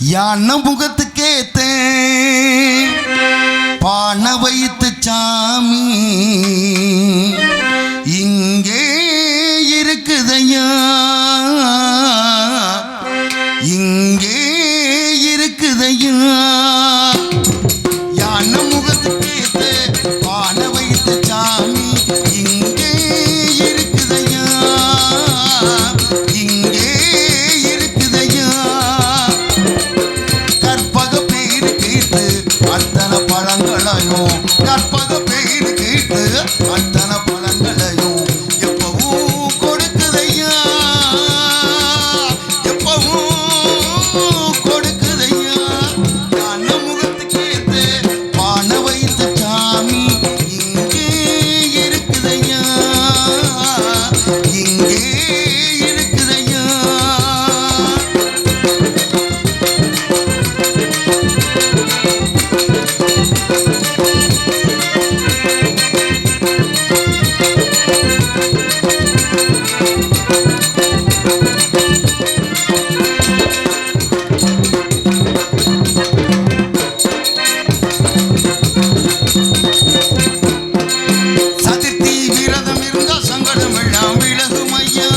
யானை முகத்துக்கேத்தே பானை வைத்து சாமி இங்கே இருக்குதையா, இங்கே இருக்குதையா. யானை முகத்துக்கேத்தே பானை வைத்து சாமி இங்கே இருக்குதையா, இங்கே இருக்குதையா. கற்பக பேரு கேட்டு அத்தனை பழங்களையும், கற்பக பேரு கேட்டு அத்தனை பழங்களையும் எப்பவும் கொடுக்குதையா, எப்பவும் கொடுக்குதையா. யானை முகத்துக்கேத்து பானை வைத்த சாமி இங்கே இருக்குதையா, இங்கே இருக்குதையா. சதுர்த்தி விரதம் இருந்தா சங்கடம் எல்லாம் விலகும் ஐயா.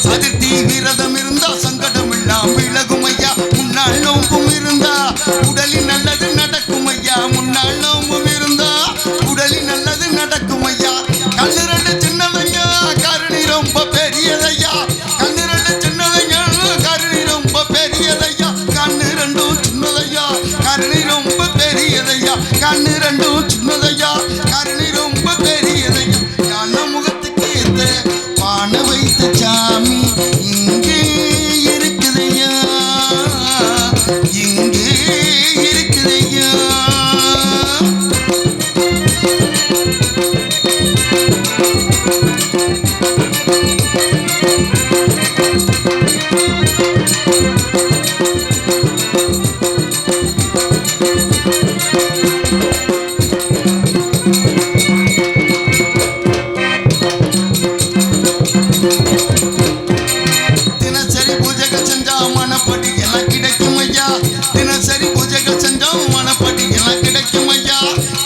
சதுர்த்தி விரதம் இருந்தா சங்கடம் எல்லாம் விலகும் ஐயா. முன்னாள் நோம்பும் இருந்தா உடலில் நல்லது நடக்கும் ஐயா, முன்னாள் நோம்பும் இருந்தா உடலில் நல்லது நடக்கும் ஐயா. கண்ணு ரெண்டு சின்னதையா கருணி ரொம்ப பெரியதையா, கண்ணு ரெண்டு சின்னதையா கருணி ரொம்ப பெரியதையா, கண்ணு ரெண்டும் சின்னதையா கருணி ரொம்ப பெரியதையா, கண்ணு ரெண்டும் சின்னதையா கருணி ரொம்ப பெரியதையா. யானை முகத்துக்கு ஏத்த பானை வைத்த சாமி இங்கே இருக்குதையா, இங்கே இருக்குதையா. தினசரி பூஜைகள் செஞ்சா மனப்படி எல்லாம் கிடைக்கும் ஐயா, தினசரி பூஜைகள் செஞ்சா மனப்படி எல்லாம் கிடைக்கும் ஐயா.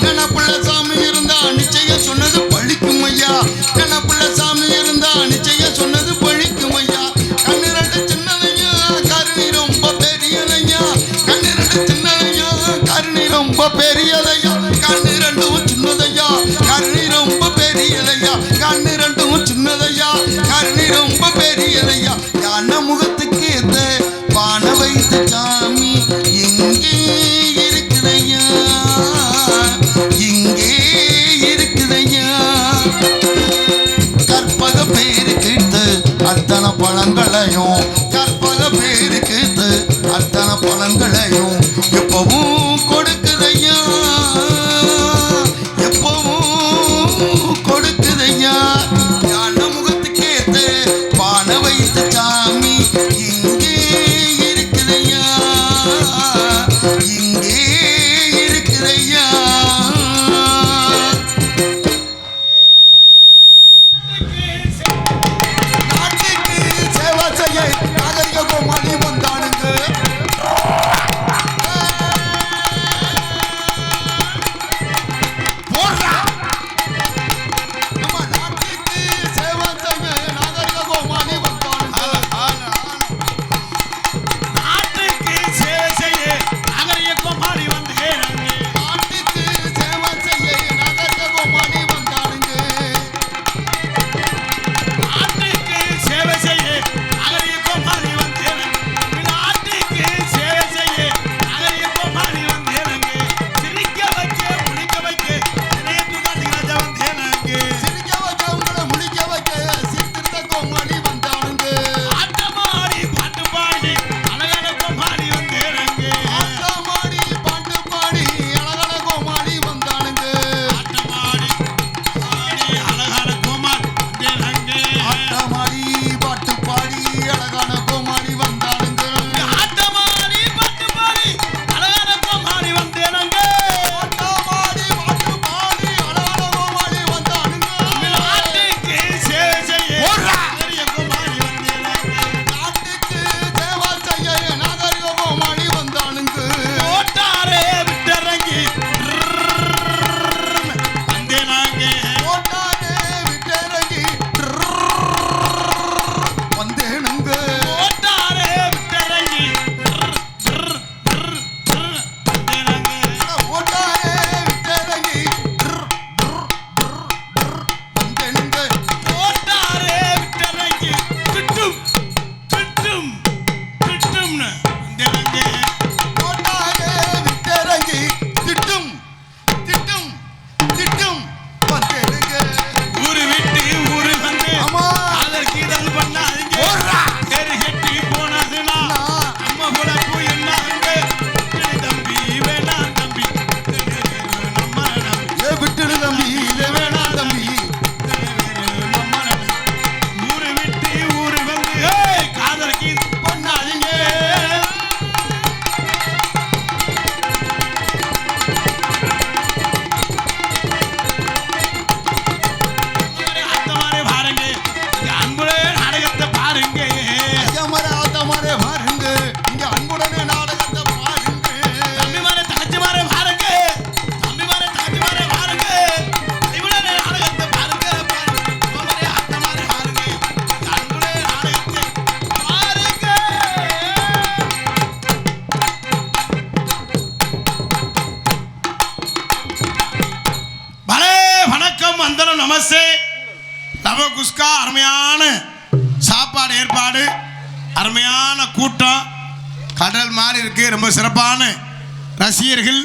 கணப்புள்ள சாமி இருந்தா நிச்சயம் சொன்னது பழிக்கும் ஐயா, கணப்புள்ள சாமி இருந்தா நிச்சயம் சொன்னது பழிக்கும் ஐயா. கண்ணு ரெண்டு சின்னதையா கருணி ரொம்ப பெரியதையா, கண்ணு ரெண்டு சின்னதையா கருணி ரொம்ப பெரியதையா, கண்ணு ரெண்டும் சின்னதையா கருணி ரொம்ப பெரியதையா, கண்ணு ரெண்டும் சின்னதையா கருணி ரொம்ப பெரியதையா. யானை முகத்துக்கு ஏத்த பானை வைத்த சாமி இங்கே இருக்குதையா, இங்கே இருக்குதையா. கற்பக பேரு கேட்டு அத்தனை பழங்களையும், கற்பக பேரு கேட்டு அத்தனை பழங்களையும் எப்பவும் கொடுக்குதையா, எப்பவும் கொடுக்குதையா. யானை முகத்துக்கு ஏத்த பானை வைத்த சாமி இங்கே இருக்குதையா, இங்கே இருக்குதையா. நாட்டுக்கு சேவை செய்ய நாகரிக கோமாளி வந்தானுங்க. நமஸ்தே. லவ குஸ்கா அருமையான சாப்பாடு ஏற்பாடு, அருமையான கூட்டம், கடல் மாதிரி இருக்கு. ரொம்ப சிறப்பான ரசிகர்கள்.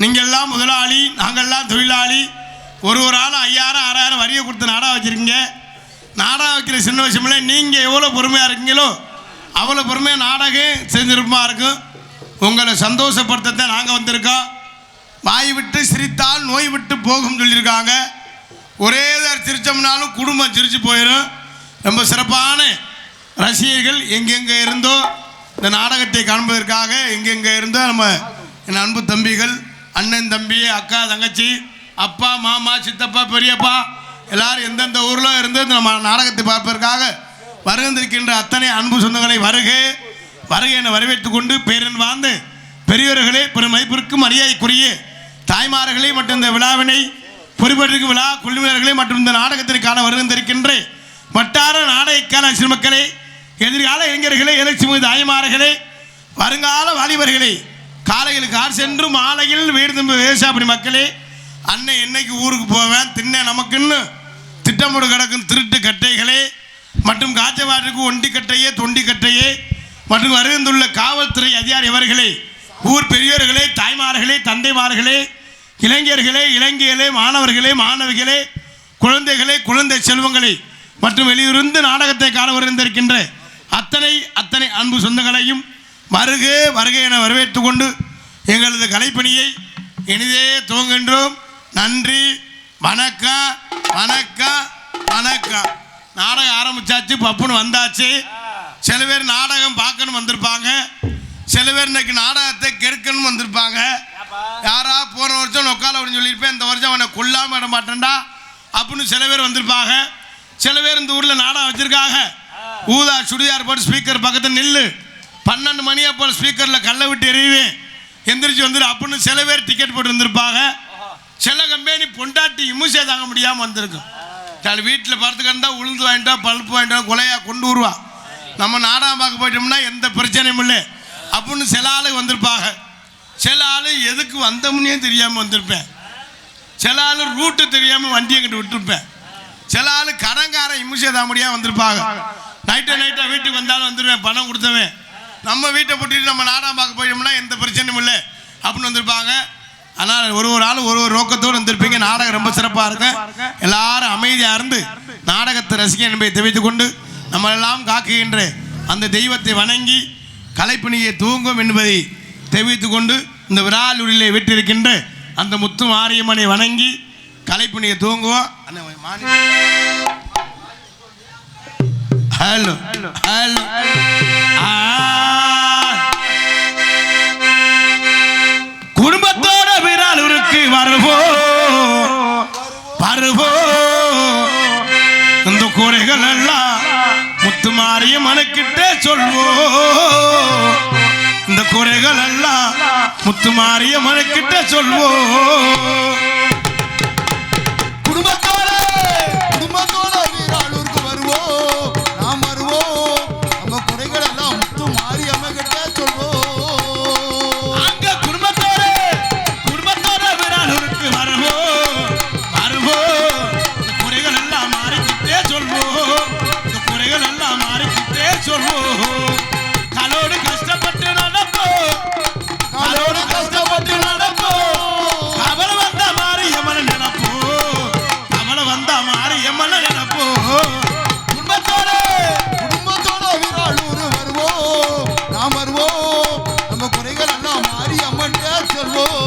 நீங்கள் எல்லாம் முதலாளி, நாங்கள்லாம் தொழிலாளி. ஒரு ஆள் 5000 6000 வரியை கொடுத்து நாடா வச்சுருக்கீங்க. நாடா வைக்கிற சின்ன விஷயமில்ல. நீங்கள் எவ்வளோ பொறுமையாக இருக்கீங்களோ அவ்வளோ பொறுமையாக நாடகம் செஞ்சிருப்பா இருக்கும். உங்களை சந்தோஷப்படுத்த நாங்கள் வந்திருக்கோம். வாய் விட்டு சிரித்தால் நோய் விட்டு போகும் சொல்லியிருக்காங்க. ஒரே சிரிச்சோம்னாலும் குடும்பம் சிரித்து போயிடும். ரொம்ப சிறப்பான ரசிகர்கள் எங்கெங்கே இருந்தோ இந்த நாடகத்தை காண்பதற்காக எங்கெங்கே இருந்தோ நம்ம என் அன்பு தம்பிகள், அண்ணன் தம்பி, அக்கா தங்கச்சி, அப்பா மாமா சித்தப்பா பெரியப்பா எல்லாரும் எந்தெந்த ஊரில் இருந்து நம்ம நாடகத்தை பார்ப்பதற்காக வருகின்றிருக்கின்ற அத்தனை அன்பு சொந்தங்களை வருக வருக என வரவேற்று கொண்டு பேரன் வாழ்ந்து பெரியவர்களே, பெரும் மதிப்பிற்கும் மரியாதைக்குரிய தாய்மார்களே மற்றும் இந்த விழாவினை பொறுப்பேற்றிருக்கும் விழா குழுவினர்களே மற்றும் இந்த நாடகத்திற்கான வருகின்றிருக்கின்ற வட்டார நாடகக்கான சிறுமக்களே, எதிர்கால இளைஞர்களே, இலட்சுமி தாய்மார்களே, வருங்கால வாலிபர்களே, காலையில் கார் சென்று மாலையில் வீடு திரும்ப விவசாயப்படி மக்களே, அண்ணன் என்னைக்கு ஊருக்கு போவேன் தின்ன நமக்குன்னு திட்டமிடு கிடக்கும் திருட்டு கட்டைகளே மற்றும் காய்ச்சவாட்டுக்கு ஒண்டி கட்டையே தொண்டி கட்டையே மற்றும் வருகின்றுள்ள காவல்துறை அதிகாரி அவர்களே, ஊர் பெரியோர்களே, தாய்மார்களே, தந்தைமார்களே, இளைஞர்களே, இளைஞர்களே, மாணவர்களே, மாணவிகளே, குழந்தைகளே, குழந்தை செல்வங்களே மற்றும் வெளியிருந்து நாடகத்தை காண வருகின்றிருக்கின்ற அத்தனை அன்பு சொந்தங்களையும் வருக வருக என வரவேற்று கொண்டு எங்களது கலைப்பணியை இனிதே துவங்குகின்றோம். நன்றி, வணக்கம், வணக்கம், வணக்கம். நாடகம் ஆரம்பிச்சாச்சு, பப்புன்னு வந்தாச்சு. சில பேர் நாடகம் பார்க்கணும் வந்திருப்பாங்க, சில பேர் இன்னைக்கு நாடகத்தை கெடுக்கணும் வந்திருப்பாங்க. யாரா போன வருஷம் நொக்கால அப்படின்னு சொல்லியிருப்பேன், இந்த வருஷம் அவனை கொல்லாமல் விட மாட்டேன்டா அப்படின்னு சில பேர் வந்திருப்பாங்க. சில பேர் இந்த ஊரில் நாடகம் வச்சிருக்காங்க. ஊதா சுடிதார் போட்டு ஸ்பீக்கர் பக்கத்தில் நில்லு, 12 மணி அப்போ ஸ்பீக்கரில் கல்லை விட்டு எறிவேன், எந்திரிச்சு வந்துடு அப்படின்னு சில பேர் டிக்கெட் போட்டு வந்திருப்பாங்க. சில கம்பெனி பொண்டாட்டி இமுசை தாங்க முடியாமல் வந்திருக்கும். சில வீட்டில் படுத்துக்கிட்டா உளுந்து வாங்கிட்டா பழுப்பு வாங்கிட்டா கொலையாக கொண்டு வருவா. நம்ம நாடகம் பார்க்க போயிட்டோம்னா எந்த பிரச்சனையும் இல்லை அப்படின்னு சில ஆளு வந்திருப்பாங்க. சில ஆள் எதுக்கு வந்தோம்னே தெரியாமல் வந்திருப்பேன். சில ஆள் ரூட்டு தெரியாமல் வண்டியை கிட்ட விட்டுருப்பேன். சில ஆள் கடங்கார இமுசை தான் முடியாமல் வந்திருப்பாங்க. நைட்டாக வீட்டுக்கு வந்தாலும் வந்துடுவேன், பணம் கொடுத்தவன். நம்ம வீட்டை போட்டுட்டு நம்ம நாடகம் பார்க்க போயிட்டோம்னா எந்த பிரச்சனையும் இல்லை அப்படின்னு வந்திருப்பாங்க. ஆனால் ஒரு ஆள் ஒரு நோக்கத்தோடு வந்திருப்பீங்க. நாடகம் ரொம்ப சிறப்பாக இருக்கும். எல்லாரும் அமைதியாக இருந்து நாடகத்தை ரசிக்க என்பதை தெரிவித்துக் கொண்டு நம்மளெல்லாம் காக்குகின்ற அந்த தெய்வத்தை வணங்கி கலைப்பணியை தூங்கும் என்பதை தெரிவித்துக் கொண்டு இந்த விராலூரிலே விட்டிருக்கின்ற அந்த முத்து மாரியம்மனை வணங்கி கலைப்பணியை தூங்குவோம். ஹலோ ஹலோ குடும்பத்தோட விராலூருக்கு வருவோ இந்த குறைகள் எல்லாம் முத்து மாரியம்மனுக்கிட்ட சொல்வோம். இந்த குறைகள் எல்லாம் முத்து மாரியம்மனுக்கிட்ட சொல்வோம். குடும்பத்தோட வீராளூருக்கு வருவோம், நாம் வருவோம். நம்ம குறைகள் எல்லாம் முத்து மாரியம்மன் கிட்ட சொல்வோம். அங்க குடும்பத்தோட வீராளூருக்கு வருவோம். இந்த குறைகள் எல்லாம் மாறிக்கிட்டே சொல்வோம். இந்த குறைகள் எல்லாம் மாறிக்கிட்டே சொல்வோம். காலோடு கஷ்டப்பட்டு நடப்போம், காலோடு கஷ்டப்பட்டு நடப்போம். கவலை வந்த மாரியம்மன் நினைப்போம், கவலை வந்த மாரியம்மன் நினைப்போம். குடும்பத்தோட வீராளூர் வருவோம், நாம் வருவோம். நம்ம குறைகள் எல்லாம் மாரியம்மன் சொல்வோம்.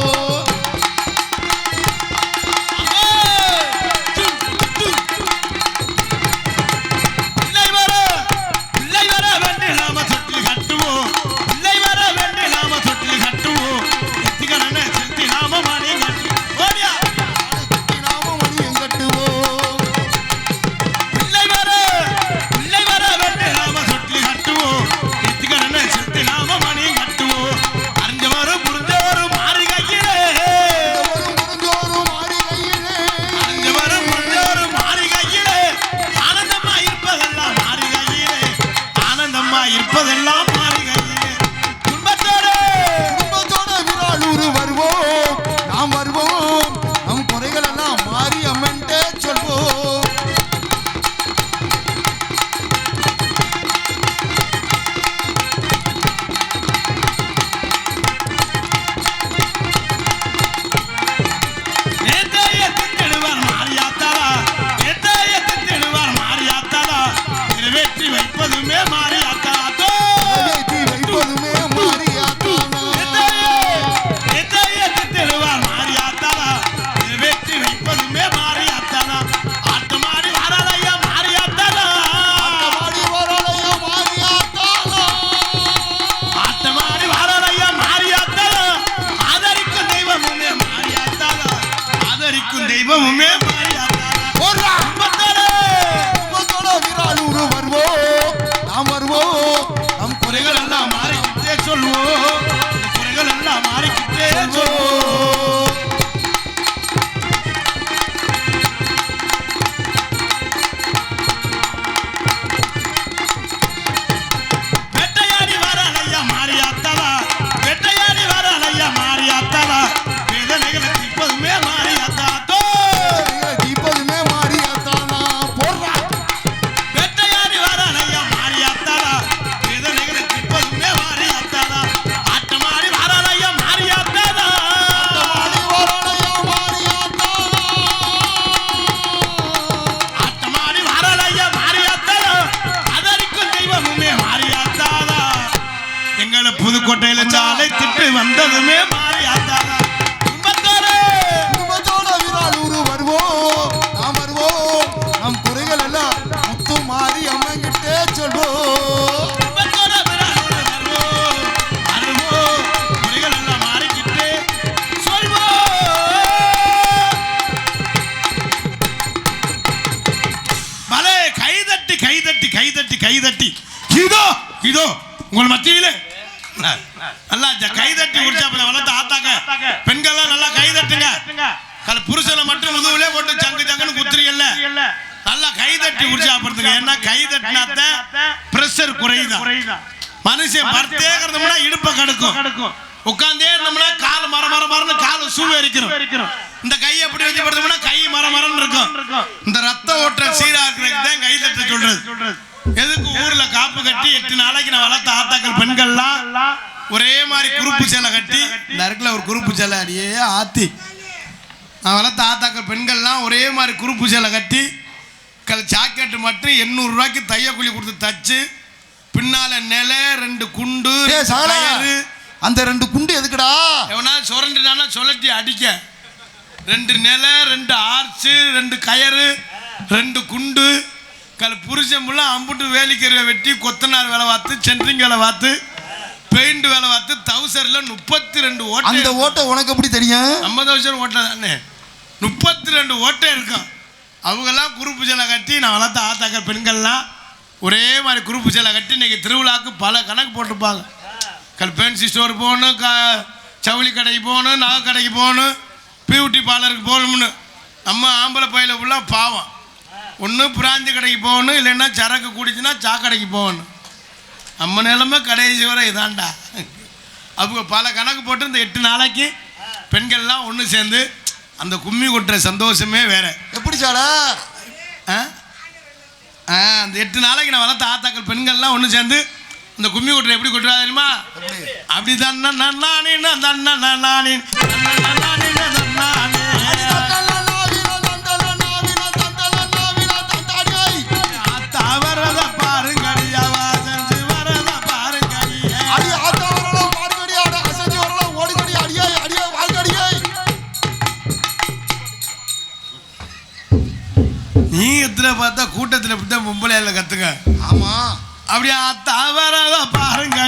அறிஞ்சவரும் புரிஞ்சவரும் மாறிகை தட்டி இதோ இதோ உங்கள் மத்தியிலே நல்லா கை தட்டி உற்சாகத்துல வளர்த்த ஆத்தாக்க பெண்கள்லாம் நல்லா கை தட்டுங்க. புருஷனை மட்டும் முதுகுலே போட்டு சங்கு சங்குன்னு குத்துறீங்கல்ல, நல்லா கை தட்டி உற்சாகப்படுத்துங்க. ஏன்னா கை தட்டினாத்த பிரஷர் குறையுதான். மனுஷன் பர்த்தே இருந்தோம்னா இடுப்பை கடுக்கும், உட்காந்தே இருந்தோம்னா கால் மர மர மரன்னு கால் சூழ் எரிக்கிறோம். இந்த கையை எப்படி வச்சு படுத்தோம்னா கை மர மரன்னு இருக்கும். இந்த ரத்த ஓட்டம் சீரா இருக்கிறதுக்கு தான் கை தட்ட சொல்றது. எதுக்கு ஊர்ல காப்பு கட்டி 8 நாளைக்கு நான் வளர்த்த ஆத்தாக்கள் பெண்கள்லாம் ஒரே மாதிரி குறுப்பு சேலை கட்டி, இந்த இருக்குல்ல ஒரு குறுப்பு சேலை அடியே ஆத்தி, நான் வளர்த்த ஆத்தாக்கள் பெண்கள்லாம் ஒரே மாதிரி குறுப்பு சேலை கட்டி ஜாக்கெட்டு மட்டும் 800 ரூபாய்க்கு தையக்கூலி கொடுத்து தச்சு பின்னால நில 2 குண்டு அந்த 2 குண்டு எதுக்குடா? எவனா சுரண்டுனா சொல்லட்டி அடிக்க 2 நில 2 ஆர்ச்சு 2 கயறு 2 குண்டு புருஷன் முள்ள அம்புட்டு வேலிக்கறியை வெட்டி கொத்தனார் வேலை பார்த்து சென்ட்ரிங் வேலை பார்த்து பெயிண்ட் வேலை பார்த்து தௌசர்ல 32 ஓட்டை. அந்த ஓட்டை உனக்கு எப்படி தெரியும்? 50,000 ஓட்டை தானே, 32 ஓட்டை இருக்கும். அவங்கெல்லாம் குறுப்பு சேலை கட்டி நான் வளர்த்த ஆத்தாக்கள் பெண்கள்லாம் ஒரே மாதிரி குறுப்பு சேலை கட்டி இன்னைக்கு திருவிழாவுக்கு பல கணக்கு போட்டுப்பாங்க. ஃபேன்சி ஸ்டோர் போகணும், ஜவுளி கடைக்கு போகணும், நகை கடைக்கு போகணும், பியூட்டி பார்லருக்கு போகணும்னு. நம்ம ஆம்பளை பையில உள்ள பாவம் ஒன்று பிராந்தி கடைக்கு போகணும், இல்லைன்னா சரக்கு குடிச்சுன்னா சாக்கடைக்கு போகணும். நம்ம நிலைமை கடைசி வரை இதாண்டா. அவங்க பல கணக்கு போட்டு இந்த 8 நாளைக்கு பெண்கள்லாம் ஒன்று சேர்ந்து அந்த கும்மி கொட்டுற சந்தோஷமே வேற. எப்படி சாடா? அந்த 8 நாளைக்கு நான் வளர்த்த ஆத்தாக்கள் பெண்கள்லாம் ஒன்று சேர்ந்து இந்த கும்மி கொட்டுற எப்படி கொட்டுறா தெரியுமா? அப்படி நீ எத்தனை பார்த்தா கூட்டத்தில் இப்படித்தான் பொம்பளையால கத்துங்க. ஆமா, அப்படியே தவறத பாருங்க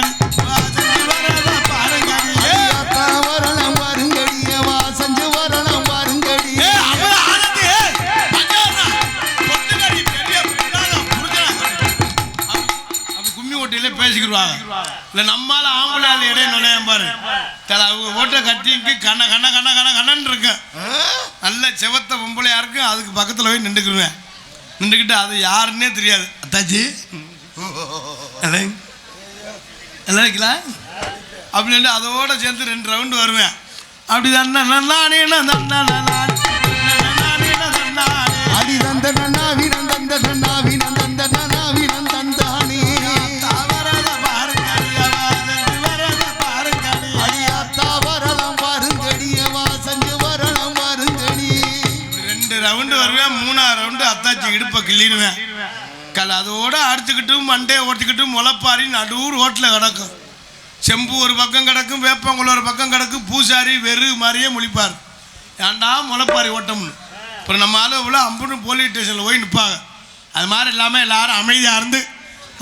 கும்மி ஓட்டையில பேசிக்கிடுவாங்க. இல்ல நம்மளால ஆம்பளையால இடையே நுழைய பாரு, அவங்க ஓட்டை கட்டிக்கு கண்ண கண்ண கண்ண கண்ண கண்ணன் இருக்கு. நல்ல செவத்த பொம்பளையா இருக்கு, அதுக்கு பக்கத்துல போய் நின்றுக்குருவேன். நின்றுக்கிட்டு அது யாருன்னே தெரியாது. அத்தாச்சி எல்லாம் இருக்கலாம் அப்படின்னு அதோட சேர்ந்து 2 ரவுண்டு வருவேன். அப்படிதான் ரவுண்டு வருவேன். 3ஆவது ரவுண்டு அத்தாச்சி இடுப்பை கிள்ளிடுவேன். அதோட அடிச்சுக்கிட்டும் மண்டையை ஓட்டிக்கிட்டும் முளைப்பாரி நடுவுர் ஓட்டில் கிடக்கும். செம்பு ஒரு பக்கம் கிடக்கும், வேப்பங்குள்ள ஒரு பக்கம் கிடக்கும், பூசாரி வெறு மாதிரியே முழிப்பார். ஏன்டா முளைப்பாரி ஓட்டம்னு. அப்புறம் நம்ம அளவில் அம்புன்னு போலீஸ் ஸ்டேஷனில் போய் நிற்பாங்க. அது மாதிரி இல்லாமல் எல்லாரும் அமைதியாக இருந்து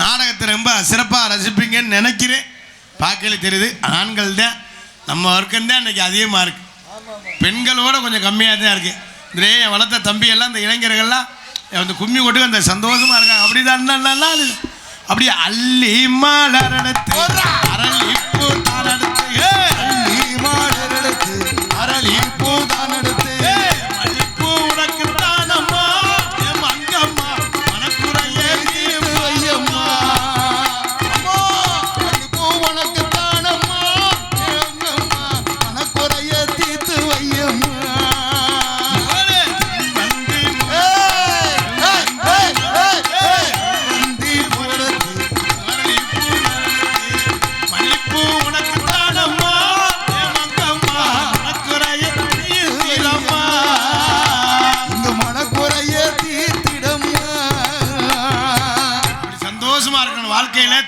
நாடகத்தை ரொம்ப சிறப்பாக ரசிப்பீங்கன்னு நினைக்கிறேன். பார்க்கல தெரியுது, ஆண்கள் தான் நம்ம வர்க்கம் தான் இன்றைக்கி அதிகமாக இருக்குது, பெண்களோட கொஞ்சம் கம்மியாக தான் இருக்குது. இதே என் வளர்த்த தம்பியெல்லாம் இந்த இளைஞர்கள்லாம் அந்த கும்மி கொட்டு அந்த சந்தோஷமா இருக்காங்க. அப்படிதான் அப்படியே அள்ளி மலரடுத்து அரளிப்பூ தான் அடுத்து அரளிப்பூ தான் அடுத்து மல்லிப்பூ உனக்கு தானம்மா மங்கம்மா மனக்குறையே வையம்மா மல்லிப்பூ உனக்கு தானம்மா மனக்குறையே தீர்த்து வையம்மா.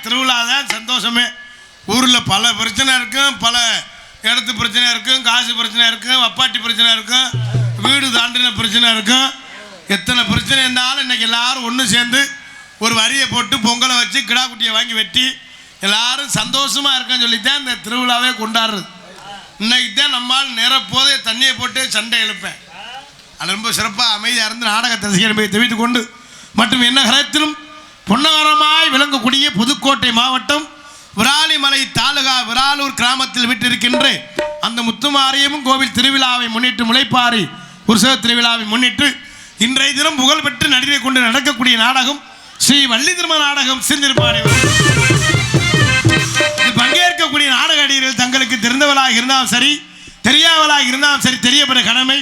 திருவிழா தான் சந்தோஷமே. ஊரில் பல பிரச்சனை இருக்கும், பல இடத்து பிரச்சனை இருக்கும், காசு பிரச்சனை இருக்கும், வப்பாட்டி பிரச்சனை இருக்கும், வீடு தாண்டின பிரச்சனை இருக்கும். எத்தனை பிரச்சனை இருந்தாலும் இன்னைக்கு எல்லாரும் ஒன்று சேர்ந்து ஒரு வரியை போட்டு பொங்கலை வச்சு கிடா குட்டியை வாங்கி வெட்டி எல்லாரும் சந்தோஷமா இருக்கன்னு சொல்லித்தான் இந்த திருவிழாவே கொண்டாடுறது. இன்னைக்கு தான் நம்மால் நிறப்போதே தண்ணியை போட்டு சண்டை எழுப்பேன். அது ரொம்ப சிறப்பாக அமைதியாக இருந்து நாடகத்தை ரசிகரை போய் தெரிவித்துக் கொண்டு மற்றும் என்ன கரத்திலும் பொன்னகரமாய் விளங்கக்கூடிய புதுக்கோட்டை மாவட்டம் விராலிமலை தாலுகா விராலூர் கிராமத்தில் விட்டிருக்கின்ற அந்த முத்துமாரியம்மன் கோவில் திருவிழாவை முன்னிட்டு முளைப்பாரி உற்சவ திருவிழாவை முன்னிட்டு இன்றைய தினம் புகழ்பெற்று நடிகை கொண்டு நடக்கக்கூடிய நாடகம் ஸ்ரீ வள்ளி திருமண நாடகம் சிந்திருப்பாடி. பங்கேற்கக்கூடிய நாடக நடிகர்கள் தங்களுக்கு தெரிந்தவளாக இருந்தாலும் சரி தெரியாதவளாக இருந்தாலும் சரி தெரியப்பட கடமை.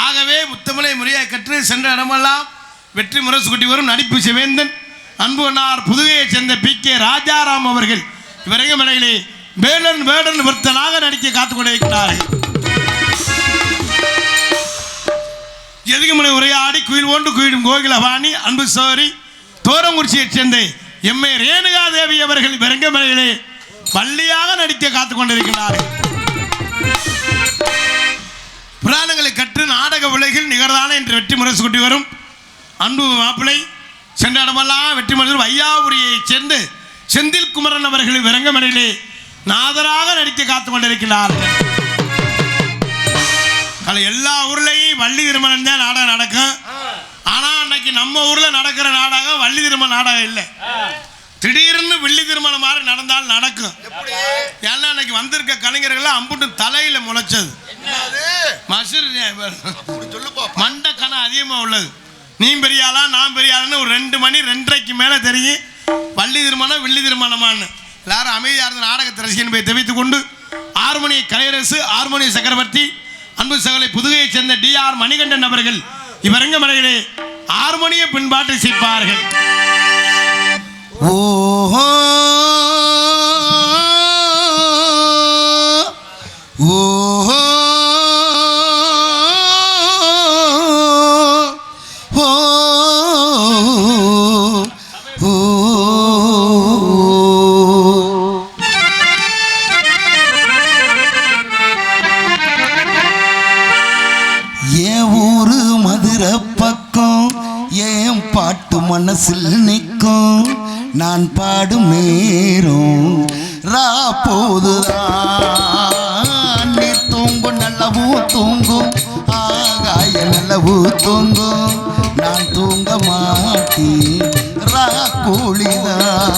ஆகவே முத்தமிழை முறையை கற்று சென்ற இடமெல்லாம் வெற்றி முரசு கொட்டி வரும் நடிப்பு சிவேந்தன் அன்பு அண்ணார் புதுகையைச் சேர்ந்த PK ராஜாராம் அவர்கள் இவரையும் இடையிலே வேடன் வேடன் விருத்தனாக நடிக்க காத்துக் கொண்டிருக்கிறார்கள். எதுகுமலை உரையாடி குயில் ஒன்று குயிலும் கோகிலவாணி அன்பு சோரி தோரங்குறிச்சியைச் சேர்ந்த MA ரேணுகா தேவி அவர்கள் இவரங்கமலையிலே வள்ளியாக நடிக்க காத்துக் கொண்டிருக்கிறார்கள். புராணங்களை கற்று நாடக உலகில் நிகழ்தான என்று வெற்றி முரசு கொட்டி வரும் அன்பு மாப்பிள்ளை சென்ற இடமெல்லாம் வெற்றி முரசு வையாபுரியைச் சேர்ந்து செந்தில் குமரன் அவர்கள் விரங்கமடையிலே நாதராக நடிக்க காத்துக் கொண்டிருக்கிறார்கள். எல்லா ஊர்லேயும் வள்ளி திருமணம் தான் நாடகம் நடக்கும். ஆனால் அன்னைக்கு நம்ம ஊரில் நடக்கிற நாடகம் வள்ளி திருமண நாடகம் இல்லை. திடீர்னு வெள்ளி திருமணம் மாதிரி நடந்தால் நடக்கும். ஏன்னா அன்னைக்கு வந்திருக்க கலைஞர்கள் அம்புட்டு தலையில முளைச்சது மண்டக்கண அதிகமாக உள்ளது. நீ பெரியாளா நான் பெரியாளான்னு ஒரு 2 மணி 2:30க்கு மேலே தெரியும் வள்ளி திருமணம் வெள்ளி திருமணமானு. எல்லாரும் அமைதியாக இருந்த நாடகத்தை ரசிகன் போய் தெரிவித்துக் கொண்டு ஹார்மோனிய கலையரசு ஹார்மோனிய சக்கரவர்த்தி அன்பு சகலை புதுகையைச் சேர்ந்த DR மணிகண்டன் அவர்கள் இவரங்கமலையிலே ஹார்மோனிய பின்பாட்டை செய்ப்பார்கள். ஓஹோ ஓஹோ மனசில் நிற்கும் நான் பாடும் நேரம் போதுதான் நீ தூங்கும் நல்லவூ தூங்கும் ஆகாய நல்லவூ தூங்கும் நான் தூங்க மாட்டேன் கூலிதான்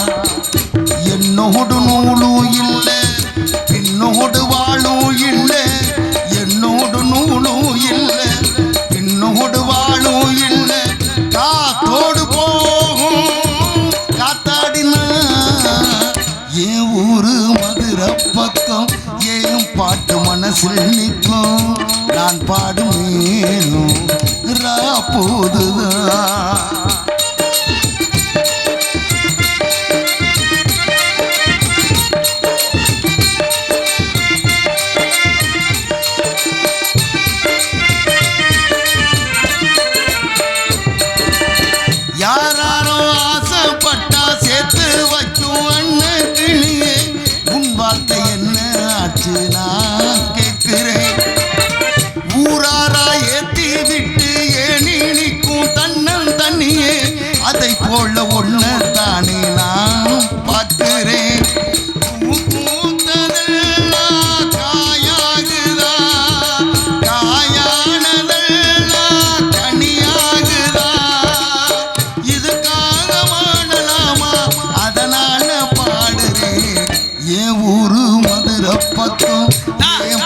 என்னோடு நூலும் இல்லை பின்னோடு வாழும் இல்லை என்னோடு நூலும் இல்லை பின்னோடு வாழும் இல்லை காத்தோடு போகும் காத்தாடினா என் ஊரு மதுரை பக்கம் ஏன் பாட்டு மனசில் நிற்கும் நான் பாடும் மேலும் போதுதான். யாரோ ஆசைப்பட்டா சேர்த்து வைக்கும் அண்ணன் கிளியே உன் வாழ்க்கை என்ன ஆச்சு நான் கேட்கிறேன். ஊராரா ஏத்தி விட்டு ஏனி நிற்கும் தன்னன் தண்ணியே அதை போல ஒன்று தானே நான் பார்க்கிறேன்.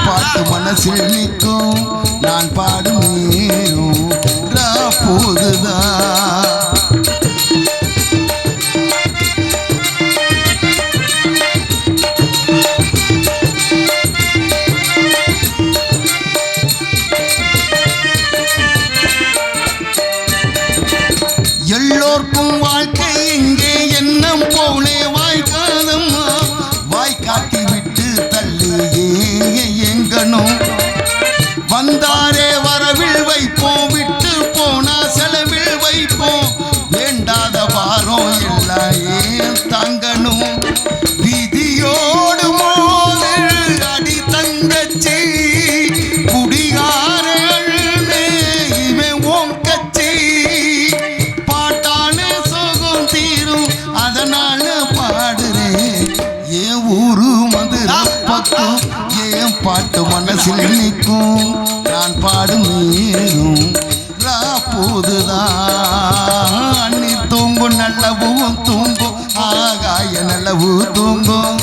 பாட்டு மனசில் நிற்கும் நான் பாடும் நேரும் போதுதான். எல்லோருக்கும் வாழ்க்கை இங்கே எண்ணம் போலே வாய்க்காதம்மா வாய் காட்டி விட்டு தள்ளியே எங்கனும் வந்தாரே வரவில் வைப்போம் விட்டு போனா செலவில் வைப்போம் வேண்டாத வாரம் எல்லாம் ஏன் தாங்கணும் விதியோடு மோதல் அடி தங்கச்சி குடிகாரே இவன் ஓம் கச்சி பாட்டான சோகம் தீரும் அதனால பாடுறேன் என் ஊரு மதுரை பக்கம் ஏன் பாட்டு மனசில் நிற்கும் நான் பாடும் நேரும் போதுதான். நீ தூங்கும் நல்ல நிலவும் தூங்கும் ஆகாய நிலவு தூங்கும்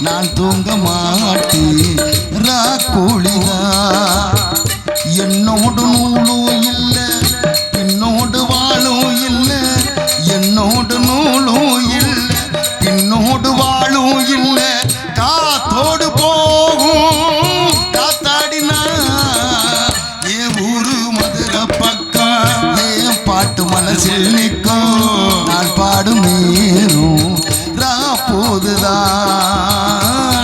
நான் தூங்க மாட்டேன் ராக்கோழிதான் என்னோடு நூலும் இல்லை பின்னோடு வாழும் இல்லை என்னோடு நூலும் இல்லை பின்னோடு வாழும் இல்லை காத்தோடு போகும் காத்தாடினா என் ஊரு மதுரை பக்கம் என் பாட்டு மனசில் நிற்கும் நான் பாடும் நேரும் ரா போதுதான்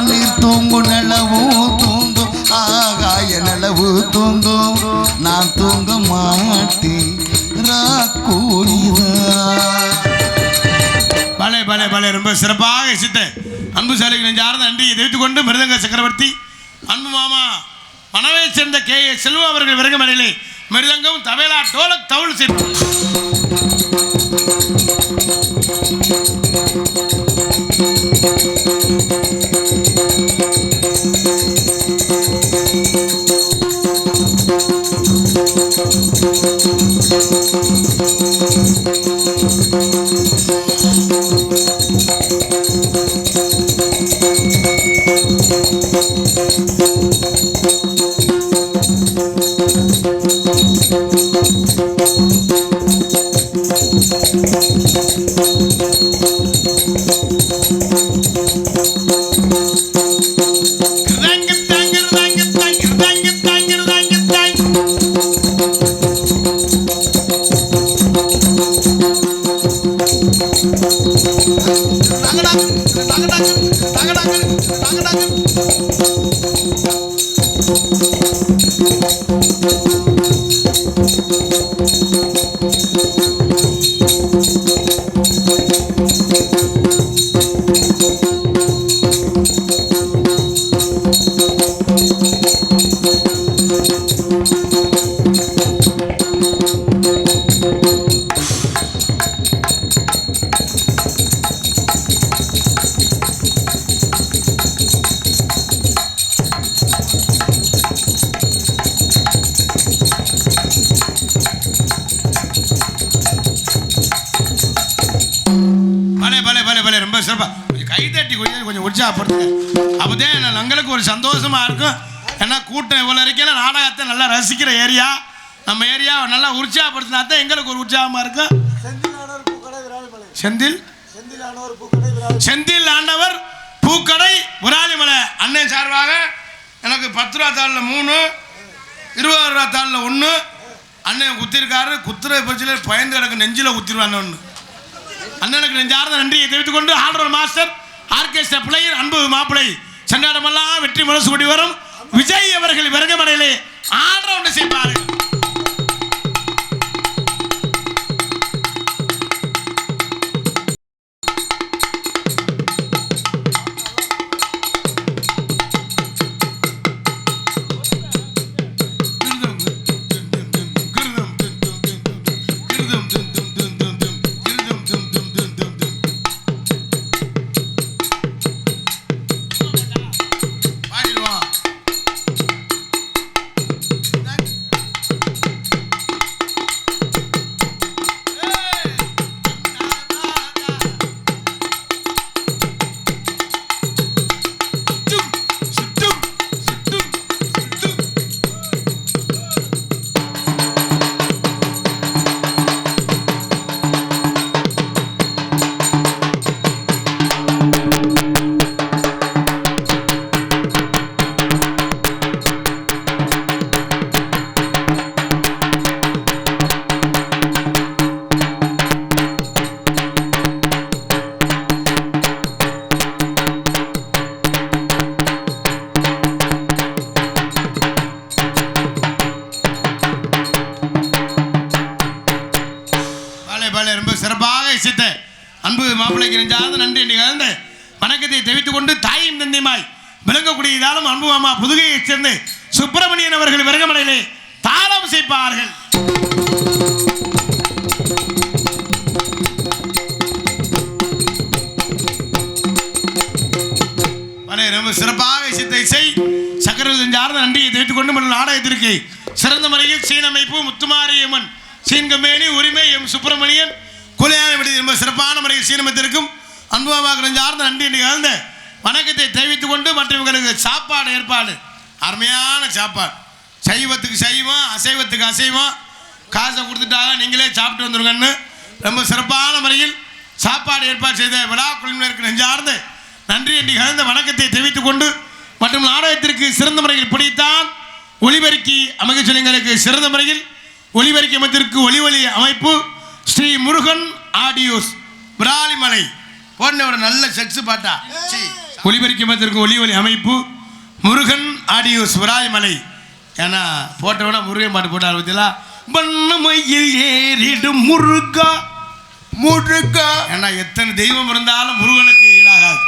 நீ தூங்கும் நிலவும் தூங்கும் ஆகாய நிலவு தூங்கும் நான் தூங்க மாட்டேன் ராக்கோழிதான். பலே பலே பலே ரொம்ப சிறப்பாக இசைத்த அன்பு சாலைக்கு நெஞ்சார்ந்த நன்றியை தெரிவித்துக் கொண்டு மிருதங்க சக்கரவர்த்தி அன்பு மாமா மனவை சேர்ந்த கே ஏ செல்வம் அவர்கள் விறகுமடையிலே மிருதங்கம் தவேலா டோலக் தவுள் சேர்த்து ரொம்ப சிறப்பா கைதட்டி கொஞ்சம் உற்சாகப்படுத்துங்க. அப்போதான் எங்களுக்கு ஒரு சந்தோஷமா இருக்கும். ஏன்னா கூட்டம் இவ்வளோ இருக்கேன்னா நாடகத்தை நல்லா ரசிக்கிற ஏரியா நம்ம ஏரியாவை நல்லா உற்சாகப்படுத்தினா தான் எங்களுக்கு ஒரு உற்சாகமா இருக்கும். செந்தில் ஆண்டவர் பூக்கடை விராலிமலை அண்ணன் சார்பாக எனக்கு 10 ரூபா தாளில் 3 20 ரூபா தாளில் 1 அண்ணன் குத்திருக்காரு. குத்துற பட்சத்தில் பயந்து கிடக்கு நெஞ்சில் குத்திருவான்னு ஒன்று. அண்ணனுக்கு நெஞ்சார்ந்த நன்றியை தெரிவித்துக் கொண்டு ஆல்ரவுண்ட் மாஸ்டர் ஆர்கெஸ்ட்ரா பிளேயர் அன்பு மாப்பிளை சென்றாடமெல்லாம் வெற்றி மனசு கூடி வரும் விஜய் அவர்கள் விறகுமடையிலே ஆல்ரவுண்ட் செய்வார்கள். ரொம்ப சிறப்பாக இசைத்த அன்பு மாப்பிள்ளைக்கு நெஞ்சார்ந்த நன்றி நிகழ்ந்த வணக்கத்தை தெரிவித்துக் கொண்டு தாயும் தந்தையுமாய் விளங்கக்கூடிய இதாலும் அன்பு மாமா புதுகையைச் சேர்ந்து சுப்பிரமணியன் அவர்கள் விறகுமடையிலே தாளம் செய்ப்பார்கள். ரொம்ப சிறப்பாக இசைத்த இசை சக்கரவர்த்தி நெஞ்சார்ந்த நன்றியை தெரிவித்துக் கொண்டு நாடகத்திற்கு சிறந்த முறையில் சீனமைப்பு முத்துமாரியம்மன் சீன்கம்பேனி உரிமை எம் சுப்பிரமணியன் கூலியான விடுதி ரொம்ப சிறப்பான முறையில் சீரமைத்திருக்கும் அன்புமாக சார்ந்த நன்றி கலந்த வணக்கத்தை தெரிவித்துக் கொண்டு மற்றவங்களுக்கு சாப்பாடு ஏற்பாடு அருமையான சாப்பாடு, சைவத்துக்கு சைவம், அசைவத்துக்கு அசைவம், காசை கொடுத்துட்டாங்க நீங்களே சாப்பிட்டு வந்துருங்கன்னு ரொம்ப சிறப்பான முறையில் சாப்பாடு ஏற்பாடு செய்த விழா குழுவினருக்கு நெஞ்சார்ந்து நன்றி என்று கலந்த வணக்கத்தை தெரிவித்துக் கொண்டு மற்றும் நாடகத்திற்கு சிறந்த முறையில் பிடித்தான் ஒளிபெருக்கி அமைக்க சொல்லிங்களுக்கு சிறந்த முறையில் ஒளிபெருக்கி அமைத்திற்கு ஒளி அமைப்பு ஸ்ரீ முருகன் ஆடியோஸ் விராலிமலை போன்ற ஒரு நல்ல செக்ஸ் பாட்டா ஒளிபெருக்கி அமைத்திற்கு ஒளி அமைப்பு முருகன் ஆடியோஸ் விராலிமலை. ஏன்னா போட்டவனா முருகன் பாட்டு போட்டார் பத்தியா பண்ணமையில் ஏறிடும் முருகா முருகா. ஏன்னா எத்தனை தெய்வம் இருந்தாலும் முருகனுக்கு ஈடாகாது.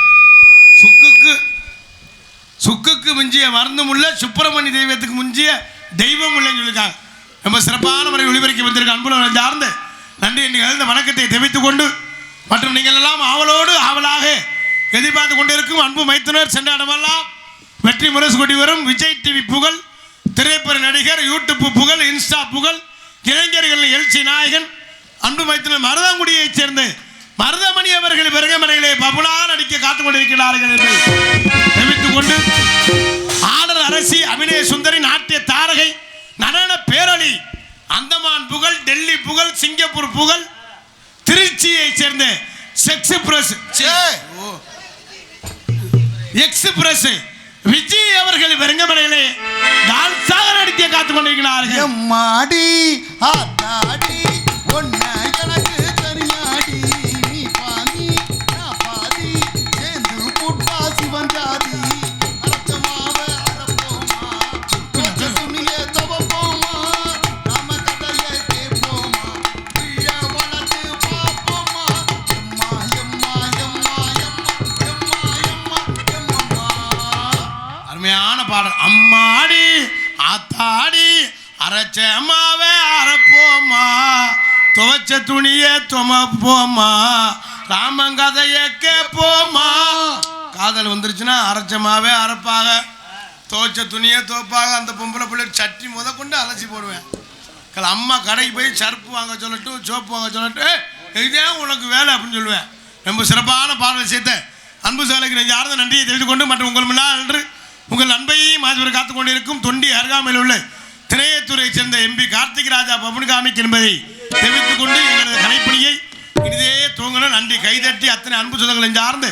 சுக்குக்கு முஞ்சிய மருந்தும் உள்ள சுப்பிரமணிய தெய்வத்துக்கு முஞ்சிய தெய்வம் இல்லைன்னு சொல்லியிருக்காங்க. ரொம்ப சிறப்பான முறை ஒளிபெருக்கி வந்திருக்க அன்புடன் சார்ந்து நன்றி என்று கலந்த வணக்கத்தை தெரிவித்துக் கொண்டு மற்றும் நீங்கள் எல்லாம் ஆவலாக எதிர்பார்த்து கொண்டிருக்கும் அன்பு மைத்துனர் சென்ற இடமெல்லாம் வெற்றி முரசு கொடி வரும் விஜய் டிவி புகழ், திரைப்பட நடிகர், யூடியூப் புகழ், இன்ஸ்டா புகழ், இளைஞர்கள் எழுச்சி நாயகன் அன்பு மைத்துனர் மருதாங்குடியைச் சேர்ந்த மருதமணி அவர்கள் பெருங்கமனையிலே பபுலா நடிக்க காத்துக் கொண்டிருக்கிறார்கள் என்று தெரிவித்துக் கொண்டு ஆடல் அரசி, அபிநய சுந்தரி, நாட்டிய தாரகை, நடன பேரொளி, அந்தமான் புகழ், டெல்லி புகழ், சிங்கப்பூர் புகழ், திருச்சியை சேர்ந்த எக்ஸ்பிரஸ் விஜய் அவர்கள் பெருங்கமனையிலே டான்ஸாக நடிக்க காத்துக் கொண்டிருக்கிறார்கள். மாடி ஆத்தாடி ஒன்ன எனக்கு தனியாடி நீ பாதி நான் பாதி சேர்ந்து புட்பா சிவஞ்சாதி அரச்சமாவ அரப்போமா கொஞ்ச துணிய தவப்போமா நாம கதையை கேட்போமா பிள்ள வளர்த்து பார்ப்போமா எம்மா எம்மா எம்மா எம்மா எம்மா எம்மா. அருமையான பாடல். அம்மாடி ஆத்தாடி அரைச்ச அம்மாவே அரைப்போமா துவைச்ச துணிய துமப்போமா ராமங்கதைய கேட்போமா. காதல் வந்துருச்சுன்னா அரைச்சமாவே அரைப்பாக, துவைச்ச துணியை துவைப்பாக. அந்த பொம்பளை பிள்ளை சட்டி கொண்டு அலசி போடுவேன். அம்மா கடைக்கு போய் சர்ப்பு வாங்க சொல்லட்டும், சோப்பு வாங்க சொல்லட்டும், இதே உனக்கு வேலை அப்படின்னு சொல்லுவேன். ரொம்ப சிறப்பான பாடல் சேர்த்த அன்பு சோலைக்கு நெஞ்ச ஆர்ந்த நன்றியை தெரிவித்துக் கொண்டு மற்றும் உங்கள் முன்னால் என்று உங்கள் அன்பையும் மாதவர் காத்துக் கொண்டிருக்கும் தொண்டி அருகாமையில் உள்ள திரையத்துறையை சேர்ந்த எம்பி கார்த்திக் ராஜா பவன்காமிக் என்பதை தெரிவித்துக் கொண்டு எங்களது கலைப்பணியை இனிதே துவங்கணும். நன்றி கைதட்டி அத்தனை அன்பு சொந்தங்களை சார்ந்து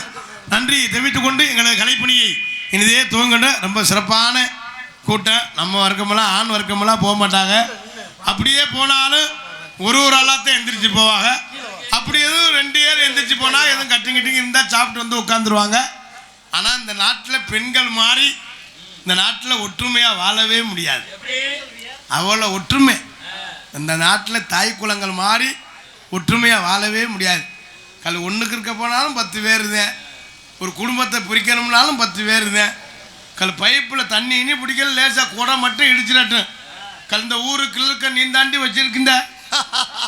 நன்றியை தெரிவித்துக் கொண்டு எங்களது கலைப்பணியை இனிதே துவங்கணும். ரொம்ப சிறப்பான கூட்டம். நம்ம வர்க்கமெல்லாம் ஆண் வர்க்கமெல்லாம் போக மாட்டாங்க. அப்படியே போனாலும் ஒரு ஆளாத்தான் எந்திரிச்சு போவாங்க. அப்படி எதுவும் 2 பேர் எந்திரிச்சு போனால் எதுவும் கட்டிங் இருந்தால் சாப்பிட்டு வந்து உட்காந்துருவாங்க. ஆனால் இந்த நாட்டில் பெண்கள் மாதிரி இந்த நாட்டில் ஒற்றுமையாக வாழவே முடியாது. அவ்வளோ ஒற்றுமை இந்த நாட்டில் தாய் குலங்கள் மாதிரி ஒற்றுமையாக வாழவே முடியாது. ஒன்றுக்கு இருக்க போனாலும் 10 பேர் இருந்தேன். ஒரு குடும்பத்தை பிரிக்கணும்னாலும் 10 பேர் இருந்தேன். பைப்பில் தண்ணி இனி பிடிக்கல, லேசாக குடை மட்டும் இடிச்சிடட்டும். இந்த ஊருக்கு இருக்க நீந்தாண்டி வச்சிருக்கின்ற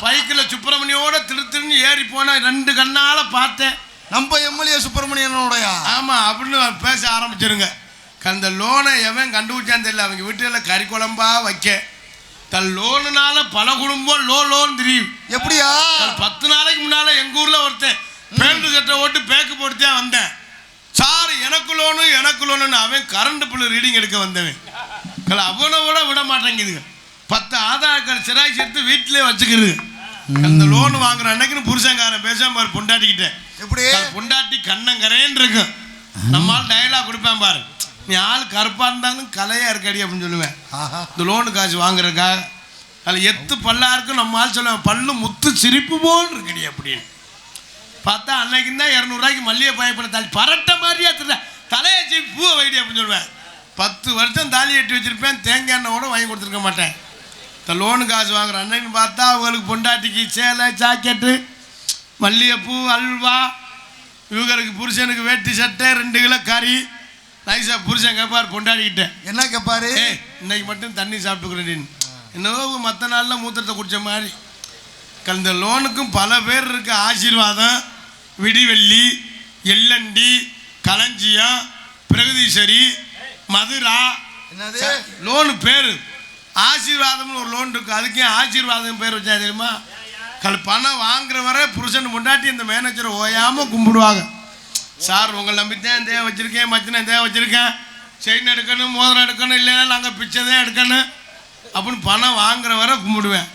பைக்கில் சுப்பிரமணியோட திருன்னு ஏறி போனால் 2 கண்ணால் பார்த்தேன். நம்ம எம்எல்ஏ சுப்பிரமணியனோடயா? ஆமாம் அப்படின்னு பேச ஆரம்பிச்சிருங்க. அந்த லோனை எவன் கண்டுபிடிச்சான்னு தெரியல. அவங்க வீட்டில் கறி குழம்பா வைக்க லோனுனால பல குடும்பம் லோன் தெரியும். எப்படியா? 10 நாளைக்கு முன்னால் எங்கள் ஊரில் ஒருத்தன் பேருந்து சட்டை ஓட்டு பேக்கு போட்டுதான் வந்தேன். சார் எனக்கு லோனுன்னு அவன் கரண்ட் பில்லு ரீடிங் எடுக்க வந்தவன். அவனை விட மாட்டேங்குதுங்க. 10 ஆதார் கார்டு சிராய்ச்சி எடுத்து வீட்டிலே வச்சுக்கிறது. அந்த லோன் வாங்குற அன்னைக்குன்னு புருஷங்காரன் பேசாம பாரு பொண்டாட்டிக்கிட்டேன். எப்படி பொண்டாட்டி கண்ணங்கரேன்னு இருக்கும். நம்மால் டயலாக் கொடுப்பேன் பாரு, நீ ஆள் கருப்பா இருந்தாலும் கலையா இருக்கடி அப்படின்னு சொல்லுவேன். இந்த லோனு காசு வாங்குறதுக்காக அதில் எத்து பல்லா இருக்கும். நம்ம ஆள் சொல்லுவேன் பல்லு முத்து சிரிப்பு போல் இருக்கடி அப்படின்னு. பார்த்தா அன்னைக்கு தான் 200 ரூபாய்க்கு மல்லிகை பயப்பட தாலி பரட்ட மாதிரியா தலையை சீப்பி பூவை வைடி அப்படின்னு சொல்லுவேன். 10 வருஷம் தாலி கட்டி வச்சிருப்பேன். தேங்காய் எண்ணெய் கூட வாங்கி கொடுத்துருக்க மாட்டேன். இந்த லோனு காசு வாங்குற அன்னைக்கு பார்த்தா அவங்களுக்கு பொண்டாட்டிக்கு சேலை, ஜாக்கெட்டு, மல்லிகைப்பூ, அல்வா, இவங்களுக்கு புருஷனுக்கு வேட்டி சட்டை, 2 கிலோ கறி. நைஸா புருஷன் கேட்பார் பொண்டாடிக்கிட்டேன். என்ன கேட்பாரு? இன்னைக்கு மட்டும் தண்ணி சாப்பிட்டுக்கிறேன். என்னவோ மற்ற நாளில் மூத்திரத்தை குடித்த மாதிரி. இந்த லோனுக்கும் பல பேர் இருக்கு. ஆசீர்வாதம், விடிவெள்ளி, எல்லண்டி, களஞ்சியம், பிரகதீஸ்வரி, மதுரா. என்னது லோனு பேர்? ஆசீர்வாதம்னு ஒரு லோன் இருக்கு. அதுக்கே ஆசீர்வாதம் பேர் வச்சா தெரியுமா? பணம் வாங்குற வரை புருஷன் முண்டாட்டி இந்த மேனேஜரை ஓயாமல் கும்பிடுவாங்க. சார் உங்களை நம்பித்தான் இந்த வச்சுருக்கேன், மச்சினை இந்த வச்சுருக்கேன், செயின் எடுக்கணும், மோதிரம் எடுக்கணும், இல்லைன்னா நாங்கள் பிச்சை தான் எடுக்கணும் அப்படின்னு பணம் வாங்குற வரை கும்பிடுவேன்.